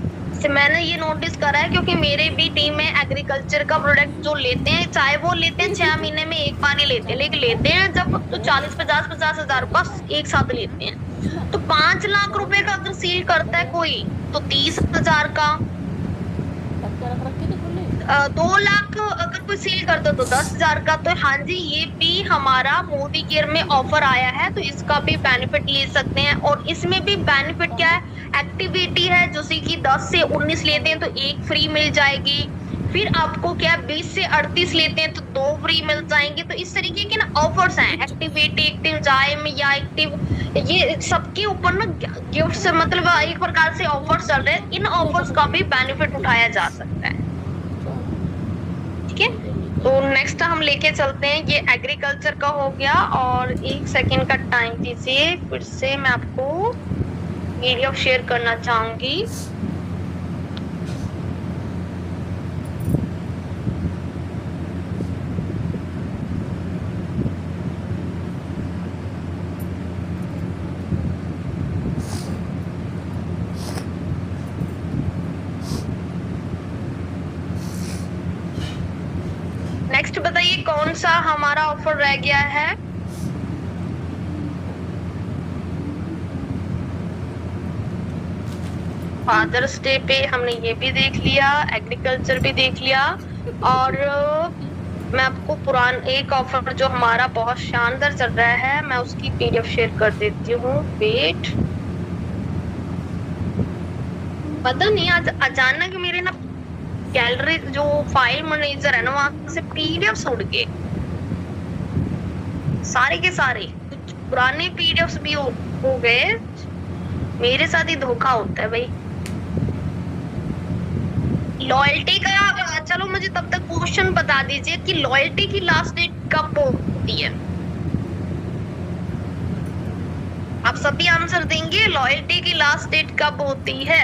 मैंने ये नोटिस करा है, क्योंकि मेरे भी टीम में एग्रीकल्चर का प्रोडक्ट जो लेते हैं, चाहे वो लेते हैं 6 महीने में एक बार ही लेते हैं, लेकिन लेते हैं जब तो 40-50,000 का एक साथ लेते हैं। तो 5 लाख रुपए का अगर सील करता है कोई तो 30,000 का, 2 लाख अगर कोई सील करता तो 10,000 का। तो हाँ जी, ये भी हमारा मोदी केयर में ऑफर आया है, तो इसका भी बेनिफिट ले सकते हैं। और इसमें भी बेनिफिट क्या है, एक्टिविटी है, जैसे कि 10 से 19 लेते हैं तो 1 फ्री मिल जाएगी। फिर आपको क्या 20 से 38 लेते हैं तो 2 फ्री मिल जाएंगे। तो इस तरीके के ना ऑफर्स हैं, एक्टिविटी, एक्टिव जाइम या एक्टिव, ये सबके ऊपर ना गिफ्ट से मतलब एक प्रकार से ऑफर्स चल रहे हैं। इन ऑफर्स का भी बेनिफिट उठाया जा सकता है, ठीक है। तो नेक्स्ट हम लेके चलते हैं, ये एग्रीकल्चर का हो गया। और 1 सेकेंड का टाइम दीजिए, फिर से मैं आपको वीडियो शेयर करना चाहूंगी। नेक्स्ट बताइए कौन सा हमारा ऑफर रह गया है। फादर्स डे पे हमने ये भी देख लिया, एग्रीकल्चर भी देख लिया। और मैं आपको एक ऑफर जो हमारा बहुत शानदार चल रहा है, मैं उसकी पीडीएफ शेयर कर देती हूँ। वेट, पता नहीं आज अचानक मेरे ना गैलरी जो फाइल मैनेजर है ना, वहां से पीडीएफ उड़ गए सारे के सारे। पुराने पीडीएफ भी हो गए। मेरे साथ ही धोखा होता है भाई। लॉयल्टी का, चलो मुझे तब तक क्वेश्चन बता दीजिए कि लॉयल्टी की लास्ट डेट कब होती है। आप सभी आंसर देंगे, लॉयल्टी की लास्ट डेट कब होती है।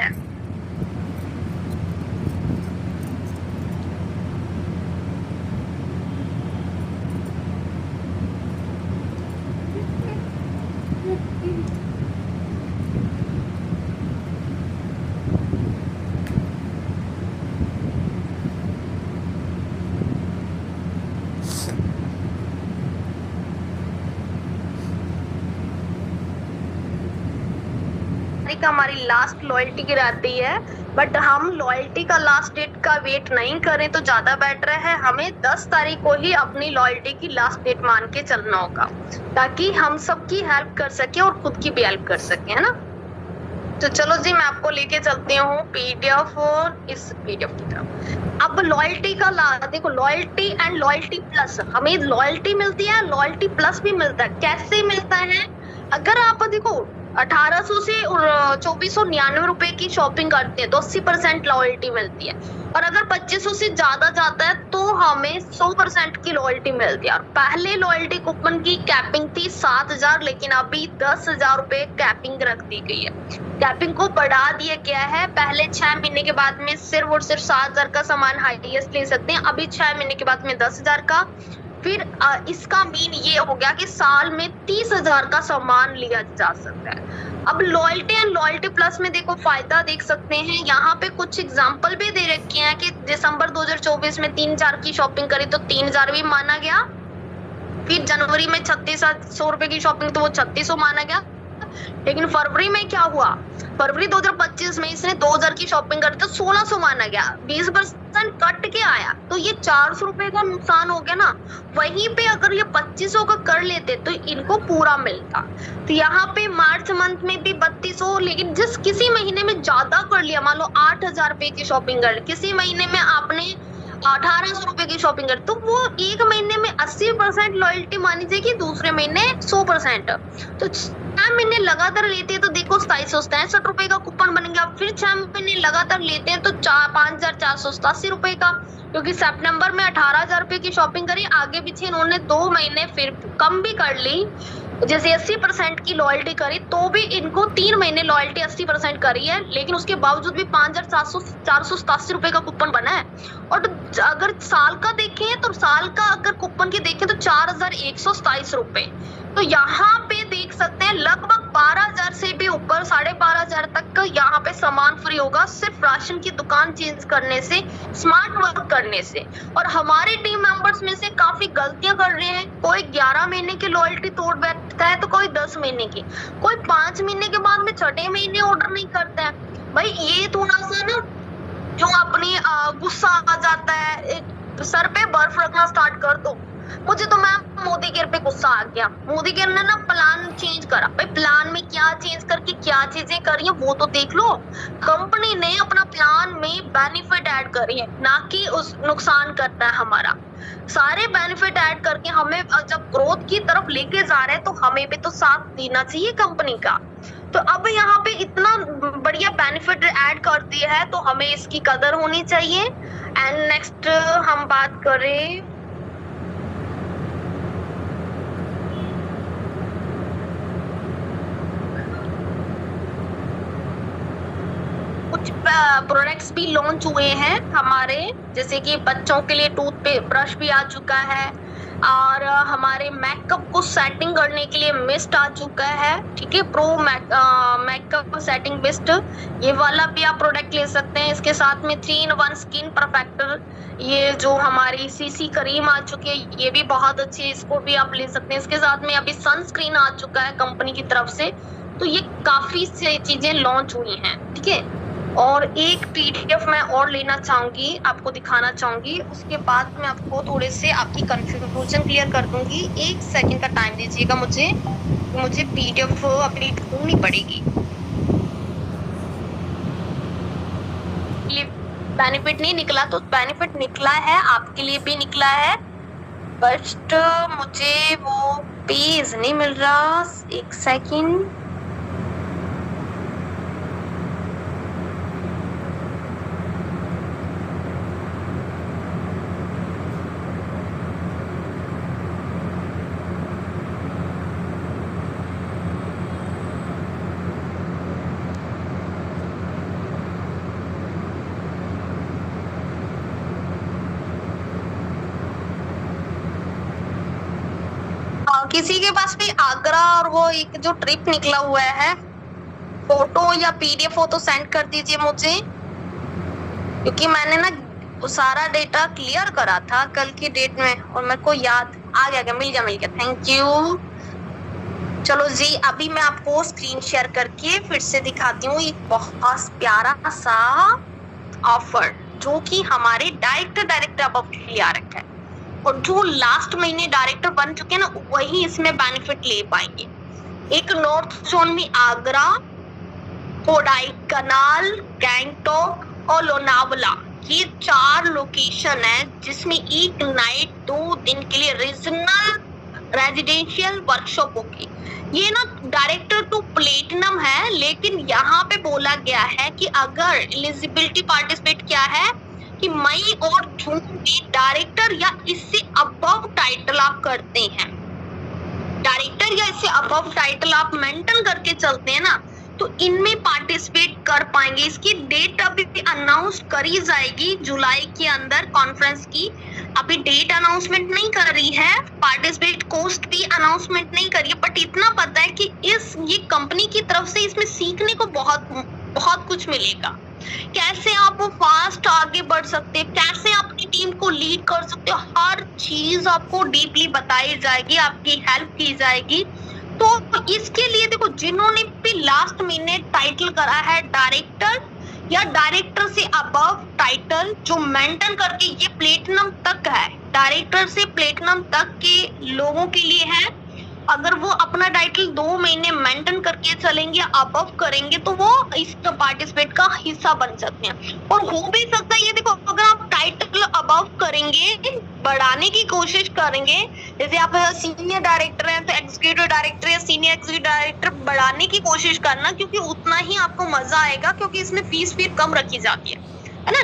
हमारी लास्ट लॉयल्टी की रहती है, बट हम लॉयल्टी का लास्ट डेट का वेट नहीं करें तो ज्यादा बेटर है। हमें 10 तारीख को ही अपनी लॉयल्टी की लास्ट डेट मान के चलना होगा, ताकि हम सबकी हेल्प कर सके और खुद की भी हेल्प कर सके, है ना। तो चलो जी, मैं आपको लेके चलती हूँ पीडीएफ, इस पीडीएफ की तरफ। अब लॉयल्टी का देखो, लॉयल्टी एंड लॉयल्टी प्लस, हमें लॉयल्टी मिलती है, लॉयल्टी प्लस भी मिलता है। कैसे मिलता है? अगर आप देखो 1800 से 2499 रुपए की शॉपिंग करते हैं तो 80% लॉयल्टी मिलती है, और अगर 2500 से ज्यादा जाता है तो हमें 100% की लॉयल्टी मिलती है। और पहले लॉयल्टी कूपन की कैपिंग थी 7000, लेकिन अभी 10,000 रुपए कैपिंग रख दी गई है। कैपिंग को बढ़ा दिया गया है। पहले 6 महीने के बाद में सिर्फ और सिर्फ 7000 का सामान हाईएस्ट ले सकते हैं, अभी 6 महीने के बाद में 10,000 का। फिर इसका मीन ये हो गया कि साल में 30,000 का सामान लिया जा सकता है। अब लॉयल्टी एंड लॉयल्टी प्लस में देखो फायदा देख सकते हैं, यहाँ पे कुछ एग्जांपल भी दे रखे हैं कि दिसंबर 2024 में 3000 की शॉपिंग करी तो 3000 भी माना गया। फिर जनवरी में 3600 रुपए की शॉपिंग तो वो 3600 माना गया। लेकिन फरवरी में क्या हुआ? फरवरी 2025 में इसने 2000 की शॉपिंग करी तो 1600 माना गया, 20% कट के आया, तो ये 400 रुपए का नुकसान हो गया ना। वहीं पे अगर ये 2500 का कर लेते तो इनको पूरा मिलता। तो यहाँ पे मार्च मंथ में भी 3200, लेकिन जिस किसी महीने में ज्यादा कर लिया, मान लो 8000 रुपए की शॉपिंग कर, किसी महीने में आपने 1800 रुपए की शॉपिंग कर, तो वो एक महीने में 80% लॉयल्टी मानी जाएगी, दूसरे महीने 100%। तो 6 महीने लगातार लेते हैं तो देखो 2763 रुपए का कूपन बन गया। फिर 6 महीने लगातार लेते हैं तो 5487 रुपए का, क्योंकि सितंबर में 18,000 रुपए की शॉपिंग करी, आगे पीछे इन्होंने 2 महीने फिर कम भी कर ली, जैसे 80% की लॉयल्टी करी तो भी इनको 3 महीने लॉयल्टी 80% करी है, लेकिन उसके बावजूद भी 5,487 रुपए का कूपन बना है। और अगर साल का देखें तो साल का अगर कूपन की देखें तो 4,127 रुपए। तो यहाँ पे देख सकते हैं लगभग 12,000 से भी ऊपर, 12,500 तक का यहाँ पे सामान फ्री होगा, सिर्फ राशन की दुकान चेंज करने से, स्मार्ट वर्क करने से। और हमारे टीम मेंबर्स में से काफी गलतियां कर रहे हैं, कोई 11 महीने की लॉयल्टी तोड़ बैठता है तो कोई 10 महीने की, कोई 5 महीने के बाद में 6ठे महीने ऑर्डर नहीं करता है। भाई ये थोड़ा सा ना जो अपनी गुस्सा आ जाता है, एक सर पे बर्फ रखना स्टार्ट कर दो। मुझे तो मैम मोदी केयर पे गुस्सा आ गया। मोदी केयर ने ना प्लान चेंज करा। भाई प्लान में क्या चेंज करके क्या चीजें करी है वो तो देख लो। कंपनी ने अपना प्लान में बेनिफिट ऐड करी है, ना कि उस नुकसान करता है हमारा। सारे बेनिफिट ऐड करके हमें जब ग्रोथ की तरफ लेके जा रहे हैं तो हमें भी तो साथ देना चाहिए कंपनी का। तो अब यहाँ पे इतना बढ़िया बेनिफिट ऐड कर दिया है तो हमें इसकी कदर होनी चाहिए। एंड नेक्स्ट हम बात करें कुछ प्रोडक्ट्स भी लॉन्च हुए हैं हमारे, जैसे कि बच्चों के लिए टूथ पे ब्रश भी आ चुका है, और हमारे मेकअप को सेटिंग करने के लिए मिस्ट आ चुका है। ठीक है, प्रो मेकअप सेटिंग मिस्ट, ये वाला भी आप प्रोडक्ट ले सकते हैं। इसके साथ में 3-in-1 स्किन परफेक्टर, ये जो हमारी सीसी क्रीम आ चुकी है, ये भी बहुत अच्छी है, इसको भी आप ले सकते हैं। इसके साथ में अभी सनस्क्रीन आ चुका है कंपनी की तरफ से। तो ये काफी चीजें लॉन्च हुई हैं। ठीक है, और एक पीडीएफ मैं और लेना चाहूंगी, आपको दिखाना चाहूंगी, उसके बाद मैं आपको थोड़े से आपकी कंफ्यूजन क्लियर कर दूंगी। 1 सेकंड का टाइम दीजिएगा मुझे पीडीएफ अपनी ढूंढनी पड़ेगी। बेनिफिट नहीं निकला तो बेनिफिट निकला है, आपके लिए भी निकला है, बट मुझे वो पेज नहीं मिल रहा। 1 सेकंड, किसी के पास भी आगरा और वो एक जो ट्रिप निकला हुआ है, फोटो या पीडीएफ हो तो सेंड कर दीजिए मुझे, क्योंकि मैंने ना सारा डेटा क्लियर करा था कल की डेट में और मेरे को याद आ गया। मिल गया। Thank you. चलो जी, अभी मैं आपको स्क्रीन शेयर करके फिर से दिखाती हूँ एक बहुत प्यारा सा ऑफर जो कि हमारे डायरेक्टर अब आ रखा है, और जो लास्ट महीने डायरेक्टर बन चुके हैं ना वही इसमें बेनिफिट ले पाएंगे। एक नॉर्थ जोन में आगरा, कोडाईकनाल, गैंगटॉक और लोनावला, ये 4 लोकेशन है जिसमें एक नाइट 2 दिन के लिए रीजनल रेजिडेंशियल वर्कशॉप होगी। ये ना डायरेक्टर टू प्लेटिनम है, लेकिन यहाँ पे बोला गया है कि अगर एलिजिबिलिटी पार्टिसिपेट क्या है कि मई और जून में डायरेक्टर या इससे अबव टाइटल आप करते हैं, डायरेक्टर या इससे अबव टाइटल आप मेंटेन करके चलते हैं ना, तो इनमें पार्टिसिपेट कर पाएंगे। इसकी डेट अभी अनाउंस करी जाएगी जुलाई के अंदर कॉन्फ्रेंस की। अभी डेट अनाउंसमेंट नहीं कर रही है, पार्टिसिपेट कोस्ट भी अनाउंसमेंट नहीं करी है, बट इतना पता है कि ये कंपनी की तरफ से इसमें सीखने को बहुत कुछ मिलेगा। कैसे आप फास्ट आगे बढ़ सकते हैं, कैसे अपनी टीम को लीड कर सकते हो, हर चीज आपको डीपली बताई जाएगी, आपकी हेल्प की जाएगी। तो इसके लिए देखो, जिन्होंने भी लास्ट महीने टाइटल करा है डायरेक्टर या डायरेक्टर से अबव टाइटल जो मेंटेन करके ये प्लेटिनम तक है, डायरेक्टर से प्लेटिनम तक के लोगों के लिए है। अगर वो अपना टाइटल 2 महीने मेंटेन करके चलेंगे, अबव करेंगे, तो वो इस पार्टिसिपेट का हिस्सा बन सकते हैं। और हो भी सकता है ये देखो, अगर आप टाइटल अबव करेंगे, बढ़ाने की कोशिश करेंगे, जैसे आप सीनियर डायरेक्टर हैं तो एग्जीक्यूटिव डायरेक्टर या सीनियर एग्जीक्यूटिव डायरेक्टर बढ़ाने की कोशिश करना, क्योंकि उतना ही आपको मजा आएगा, क्योंकि इसमें फीस फिर कम रखी जाती है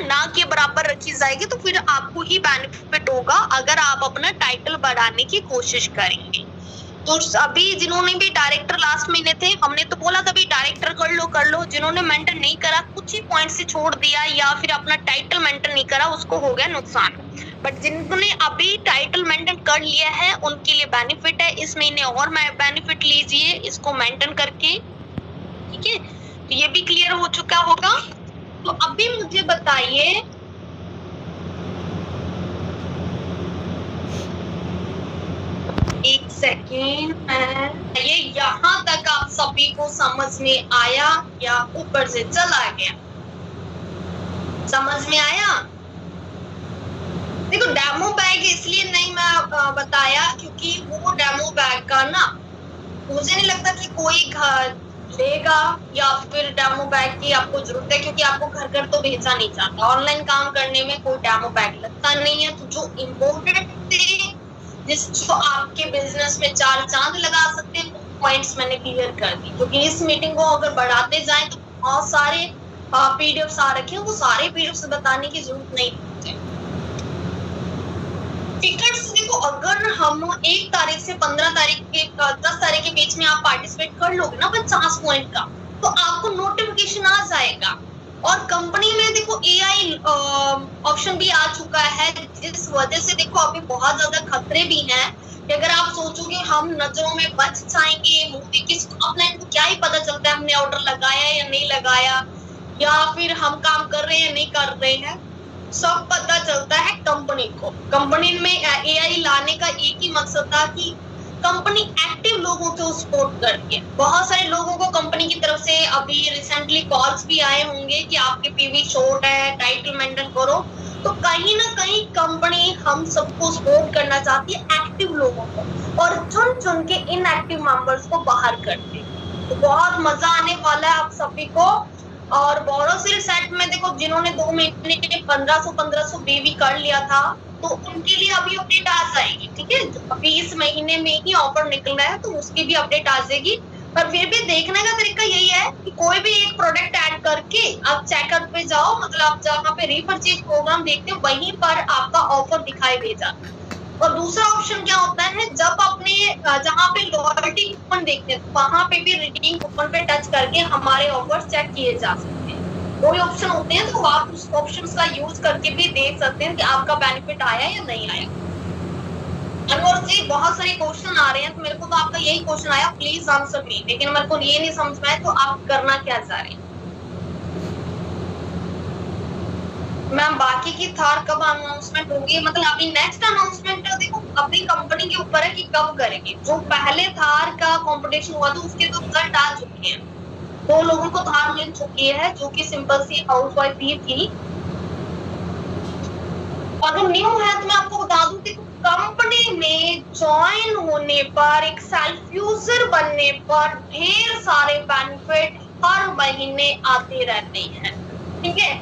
ना के बराबर रखी जाएगी, तो फिर आपको ही बेनिफिट होगा अगर आप अपना टाइटल बढ़ाने की कोशिश करेंगे। तो अभी जिन्होंने भी डायरेक्टर लास्ट महीने थे, हमने तो बोला था भी डायरेक्टर कर लो, जिन्होंने मेंटेन नहीं करा, कुछ ही पॉइंट से छोड़ दिया या फिर अपना टाइटल मेंटेन नहीं करा, उसको हो गया नुकसान। बट जिन्होंने अभी टाइटल मेंटेन कर लिया है उनके लिए बेनिफिट है, इस महीने और बेनिफिट लीजिए इसको मेंटेन करके, ठीक है। तो ये भी क्लियर हो चुका होगा। तो अभी मुझे बताइए, एक सेकेंड, ये यहाँ तक आप सभी को समझ में आया या ऊपर से चला गया? समझ में आया? देखो, डेमो बैग इसलिए नहीं मैं बताया क्योंकि वो डेमो बैग का ना मुझे नहीं लगता कि कोई लेगा या फिर डेमो बैग की आपको जरूरत है, क्योंकि आपको घर घर तो भेजा नहीं जाता, ऑनलाइन काम करने में कोई डेमो बैग लगता नहीं है। तो जो इम्पोर्टेंट थे, जो आपके बिजनेस में 4 चांद लगा सकते हैं, पॉइंट्स मैंने क्लियर कर दी, क्योंकि इस मीटिंग को अगर बढ़ाते जाएं तो बहुत सारे पीडीएफ्स आ रखे हैं, वो सारे पीडीएफ्स बताने की जरूरत नहीं होती। टिकट्स देखो, अगर हम 1 तारीख से 15 तारीख के 10 तारीख के बीच में आप पार्टिसिपेट कर लोगे ना 50 पॉइंट का, तो आपको नोटिफिकेशन आ जाएगा। और कंपनी में देखो AI ऑप्शन भी आ चुका है, जिस वजह से देखो अभी बहुत ज्यादा खतरे भी हैं कि अगर आप सोचोगे हम नजरों में बच जाएंगे, मूवी किसको अपने को क्या ही पता चलता है हमने ऑर्डर लगाया या नहीं लगाया, या फिर हम काम कर रहे हैं या नहीं कर रहे हैं, सब पता चलता है कंपनी को। कंपनी में AI लाने का एक ही मकसद था कि कंपनी एक्टिव लोगों को सपोर्ट करती है। बहुत सारे लोगों को कंपनी की तरफ से अभी रिसेंटली कॉल्स भी आए होंगे कि आपके पीवी शॉर्ट है, टाइटल मेंटेन करो। तो कहीं ना कहीं कंपनी हम सबको सपोर्ट करना चाहती है, एक्टिव लोगों को, और चुन चुन के इनएक्टिव मेंबर्स को बाहर करती है। तो बहुत मजा आने वाला है आप सभी को। और बोरोसिल सेट में देखो, जिन्होंने 2 महीने 1500 बीवी कर लिया था, तो उनके लिए अभी अपडेट आ जाएगी, ठीक है। अभी इस महीने में ही ऑफर निकल रहा है, तो उसकी भी अपडेट आ जाएगी। पर फिर भी देखने का तरीका यही है कि कोई भी एक प्रोडक्ट ऐड करके आप चेकआउट पे जाओ, मतलब आप जहाँ पे रीपरचेज प्रोग्राम देखते हो वहीं पर आपका ऑफर दिखाई दे जाता है। और दूसरा ऑप्शन क्या होता है, जब अपने जहाँ पे लॉयल्टी कूपन देखते हैं वहां पे भी रिडीम कूपन पे टच करके हमारे ऑफर चेक किए जा सकते हैं। कोई ऑप्शन होते हैं तो आप उस ऑप्शंस का यूज करके भी देख सकते हैं कि आपका बेनिफिट आया या नहीं आया। अनवर जी, बहुत सारे क्वेश्चन आ रहे हैं, तो मेरे को तो आपका यही क्वेश्चन आया, प्लीज आंसर मी, लेकिन मेरे को ये नहीं समझ में आया तो आप करना क्या चाह रहे हैं। मैम, बाकी की थार कब अनाउंसमेंट होगी? मतलब अभी नेक्स्ट अनाउंसमेंट देखो अपनी कंपनी के ऊपर है कि कब करेंगे। जो पहले थार का कंपटीशन हुआ था उसके तो रिजल्ट आ चुके हैं, 2 लोगों को थार मिल चुकी है, जो कि सिंपल सी हाउसवाइफ ही थी। और जो न्यू है तो मैं आपको बता दूं कि कंपनी में ज्वाइन होने पर, एक सेल्फ यूजर बनने पर ढेर सारे बेनिफिट हर महीने आते रहते हैं, ठीक है।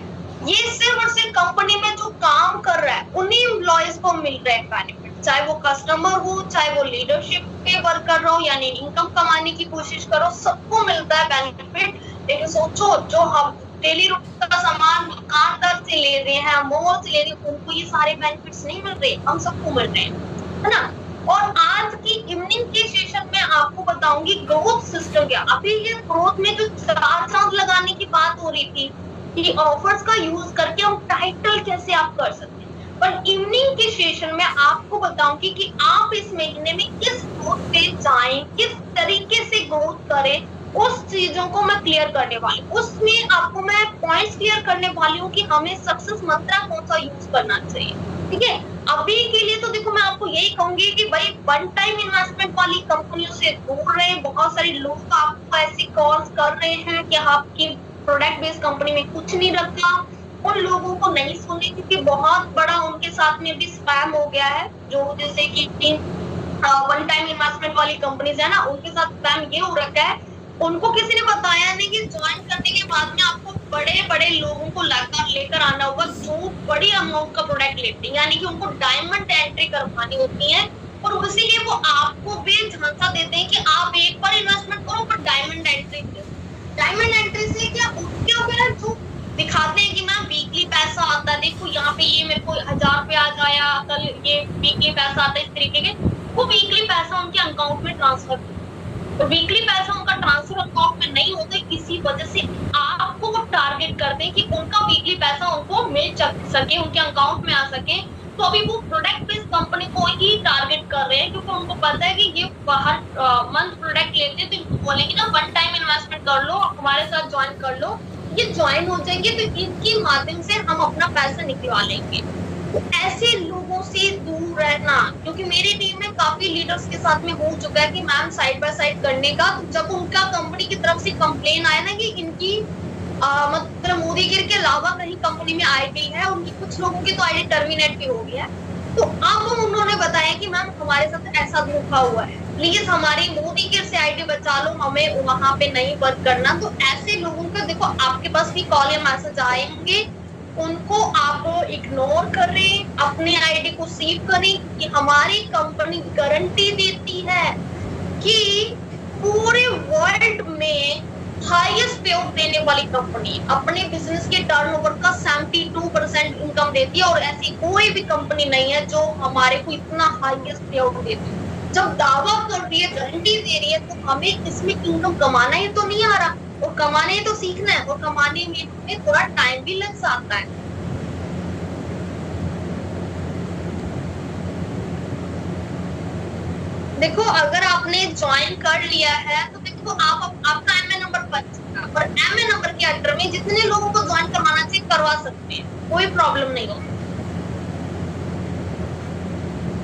ये सिर्फ और सिर्फ कंपनी में जो काम कर रहा है उन्हीं एम्प्लॉयज को मिल रहे हैं बेनिफिट, चाहे वो कस्टमर हो, चाहे वो लीडरशिप पे वर्क कर रहा हो, यानी इनकम कमाने की कोशिश करो, सबको मिलता है बेनिफिट। लेकिन सोचो, जो हम डेली रूटीन का सामान दुकानदार से ले रहे हैं, मॉल से ले रहे हैं, उनको ये सारे बेनिफिट्स नहीं मिल रहे, हम सबको मिल रहे हैं, है ना। और आज की इवनिंग के सेशन में आपको बताऊंगी ग्रोथ सिस्टम क्या। अभी ये ग्रोथ में जो 4 चांद लगाने की बात हो रही थी कि ऑफर्स का यूज करके हम टाइटल कैसे आप कर सकते हैं, पर इवनिंग के सेशन में आपको बताऊंगी कि आप इस महीने में किस ग्रोथ पे जाएं, किस तरीके से ग्रोथ करें, उस चीजों को मैं क्लियर करने वाली हूँ। उसमें आपको मैं पॉइंट्स क्लियर करने वाली हूँ कि हमें सक्सेस मंत्र कौन सा यूज करना चाहिए, ठीक है। अभी के लिए तो देखो, मैं आपको यही कहूंगी कि भाई वन टाइम इन्वेस्टमेंट वाली कंपनियों से दूर रहे। बहुत सारे लोग आपको ऐसी कॉल्स कर रहे हैं कि आपकी प्रोडक्ट बेस्ड कंपनी में कुछ नहीं रखा। उन लोगों को नहीं सुने, क्योंकि बहुत बड़ा उनके साथ में भी स्पैम हो गया है। जो जैसे कि वन टाइम इन्वेस्टमेंट वाली कंपनीज है ना, उनके साथ स्पैम ये हो रखा है, उनको किसी ने बताया नहीं कि ज्वाइन करने के बाद में आपको बड़े बड़े लोगों को लेकर आना होगा जो बड़ी अमाउंट का प्रोडक्ट लेते हैं, यानी कि उनको डायमंड एंट्री करवानी होती है। और इसीलिए वो आपको भी झांसा देते हैं कि आप एक बार इन्वेस्टमेंट करो पर डायमंड एंट्री दो। डायमंड एंट्री से क्या उसके ऊपर जो दिखाते हैं कि मैम वीकली पैसा आता है, देखो यहाँ पे ये मेरे को 1000 रुपया आ जाया, कल ये वीकली पैसा आता है, इस तरीके के वो वीकली पैसा उनके अकाउंट में ट्रांसफर, तो वीकली पैसा उनका ट्रांसफर अकाउंट में नहीं होता, किसी वजह से आपको वो टारगेट करते हैं कि उनका वीकली पैसा उनको मिल सके, उनके अकाउंट में आ सके। तो अभी वो प्रोडक्ट बेस्ड कंपनी को ही टारगेट कर रहे हैं, क्योंकि उनको पता है कि ये हर मंथ प्रोडक्ट लेते हैं, तो इनको बोलेंगे ना वन टाइम इन्वेस्टमेंट कर लो, हमारे साथ ज्वाइन कर लो, ये ज्वाइन हो जाएंगे, तो इनके माध्यम से हम अपना पैसा निकलवा लेंगे। तो ऐसे लोगों से दूर रहना, क्योंकि मेरी टीम में काफी लीडर्स के साथ में हो चुका है कि मैम साइड बाय साइड करने का, तो जब उनका कंपनी की तरफ से कंप्लेन आया ना कि इनकी मतलब मोदी गिर के अलावा कहीं कंपनी में आईडी है, उनकी कुछ लोगों की तो आईडी टर्मिनेट भी हो गई है, तो अब उन्होंने बताया कि मैम हमारे साथ ऐसा धोखा हुआ है, प्लीज हमारी मोदी गिर से आईडी बचा लो, हमें वहां पे नहीं वर्क करना। तो ऐसे लोगों का देखो, आपके पास भी कॉल या मैसेज आएंगे, उनको आप इग्नोर करें, अपने आईडी को सेव करें कि हमारी कंपनी गारंटी देती है कि पूरे वर्ल्ड में हाईएस्ट पे आउट देने वाली कंपनी, अपने बिजनेस के टर्नओवर का 72% इनकम देती है, और ऐसी कोई भी कंपनी नहीं है जो हमारे को इतना हाईएस्ट पे आउट देती है। जब दावा कर रही है, गारंटी दे रही है, तो हमें इसमें इनकम कमाना ही तो नहीं आ रहा, और कमाने तो सीखना है, और कमाने में हमें थोड़ा टाइम भी लग सकता है। देखो, अगर आपने ज्वाइन कर लिया है तो देखो आपका एमए नंबर बच चुका, और एमए नंबर के अंडर में जितने लोगों को ज्वाइन करवाना चाहिए करवा सकते हैं, कोई प्रॉब्लम नहीं होगी।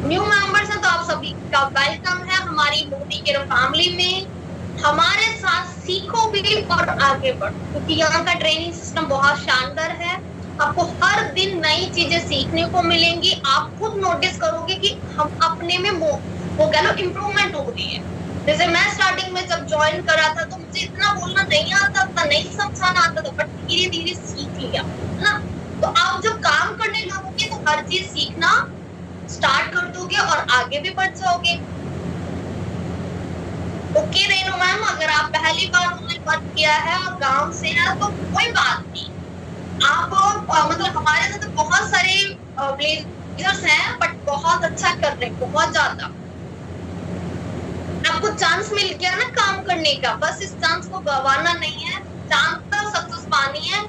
न्यू मेंबर्स हैं तो आप सभी का वेलकम है हमारी मोदी केयर फैमिली में। हमारे साथ सीखो भी और आगे बढ़ो, क्योंकि यहाँ का ट्रेनिंग सिस्टम बहुत शानदार है। आपको हर दिन नई चीजें सीखने को मिलेंगी। आप खुद नोटिस करोगे कि हम अपने में वो कह लो इम्प्रूवमेंट हो रही है। जैसे मैं स्टार्टिंग में जब ज्वाइन करा था तो मुझे इतना बोलना नहीं आता था, नहीं समझाना आता था, बट धीरे धीरे सीख लिया ना। तो आप जब काम करने लगोगे तो हर चीज सीखना स्टार्ट कर दोगे और आगे भी बढ़ जाओगे। ओके रेनू मैम, अगर आप पहली बार ऑनलाइन वर्क किया है और गांव से है तो कोई बात नहीं, आप मतलब हमारे साथ बहुत सारे ब्लेजर्स हैं, बट बहुत अच्छा कर रहे हैं, बहुत ज्यादा। आपको चांस मिल गया ना काम करने का, बस इस चांस को गंवाना नहीं है, चांस पर सक्सेस पानी है।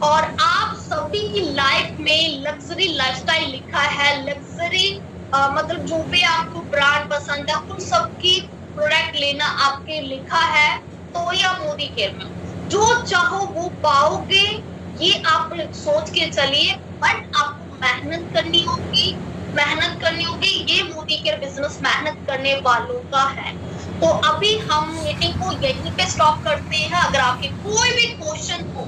और आप सभी की लाइफ में लग्जरी लाइफस्टाइल लिखा है, लग्जरी मतलब जो भी आपको ब्रांड पसंद है उन सब की प्रोडक्ट लेना आपके लिखा है, तो या मोदी केयर में जो चाहो वो पाओगे, ये आप सोच के चलिए। बट आपको मेहनत करनी होगी, मेहनत करनी होगी। ये मोदी केयर बिजनेस मेहनत करने वालों का है। तो अभी हम मीटिंग को यहीं पे स्टॉप करते हैं। अगर आपके कोई भी क्वेश्चन हो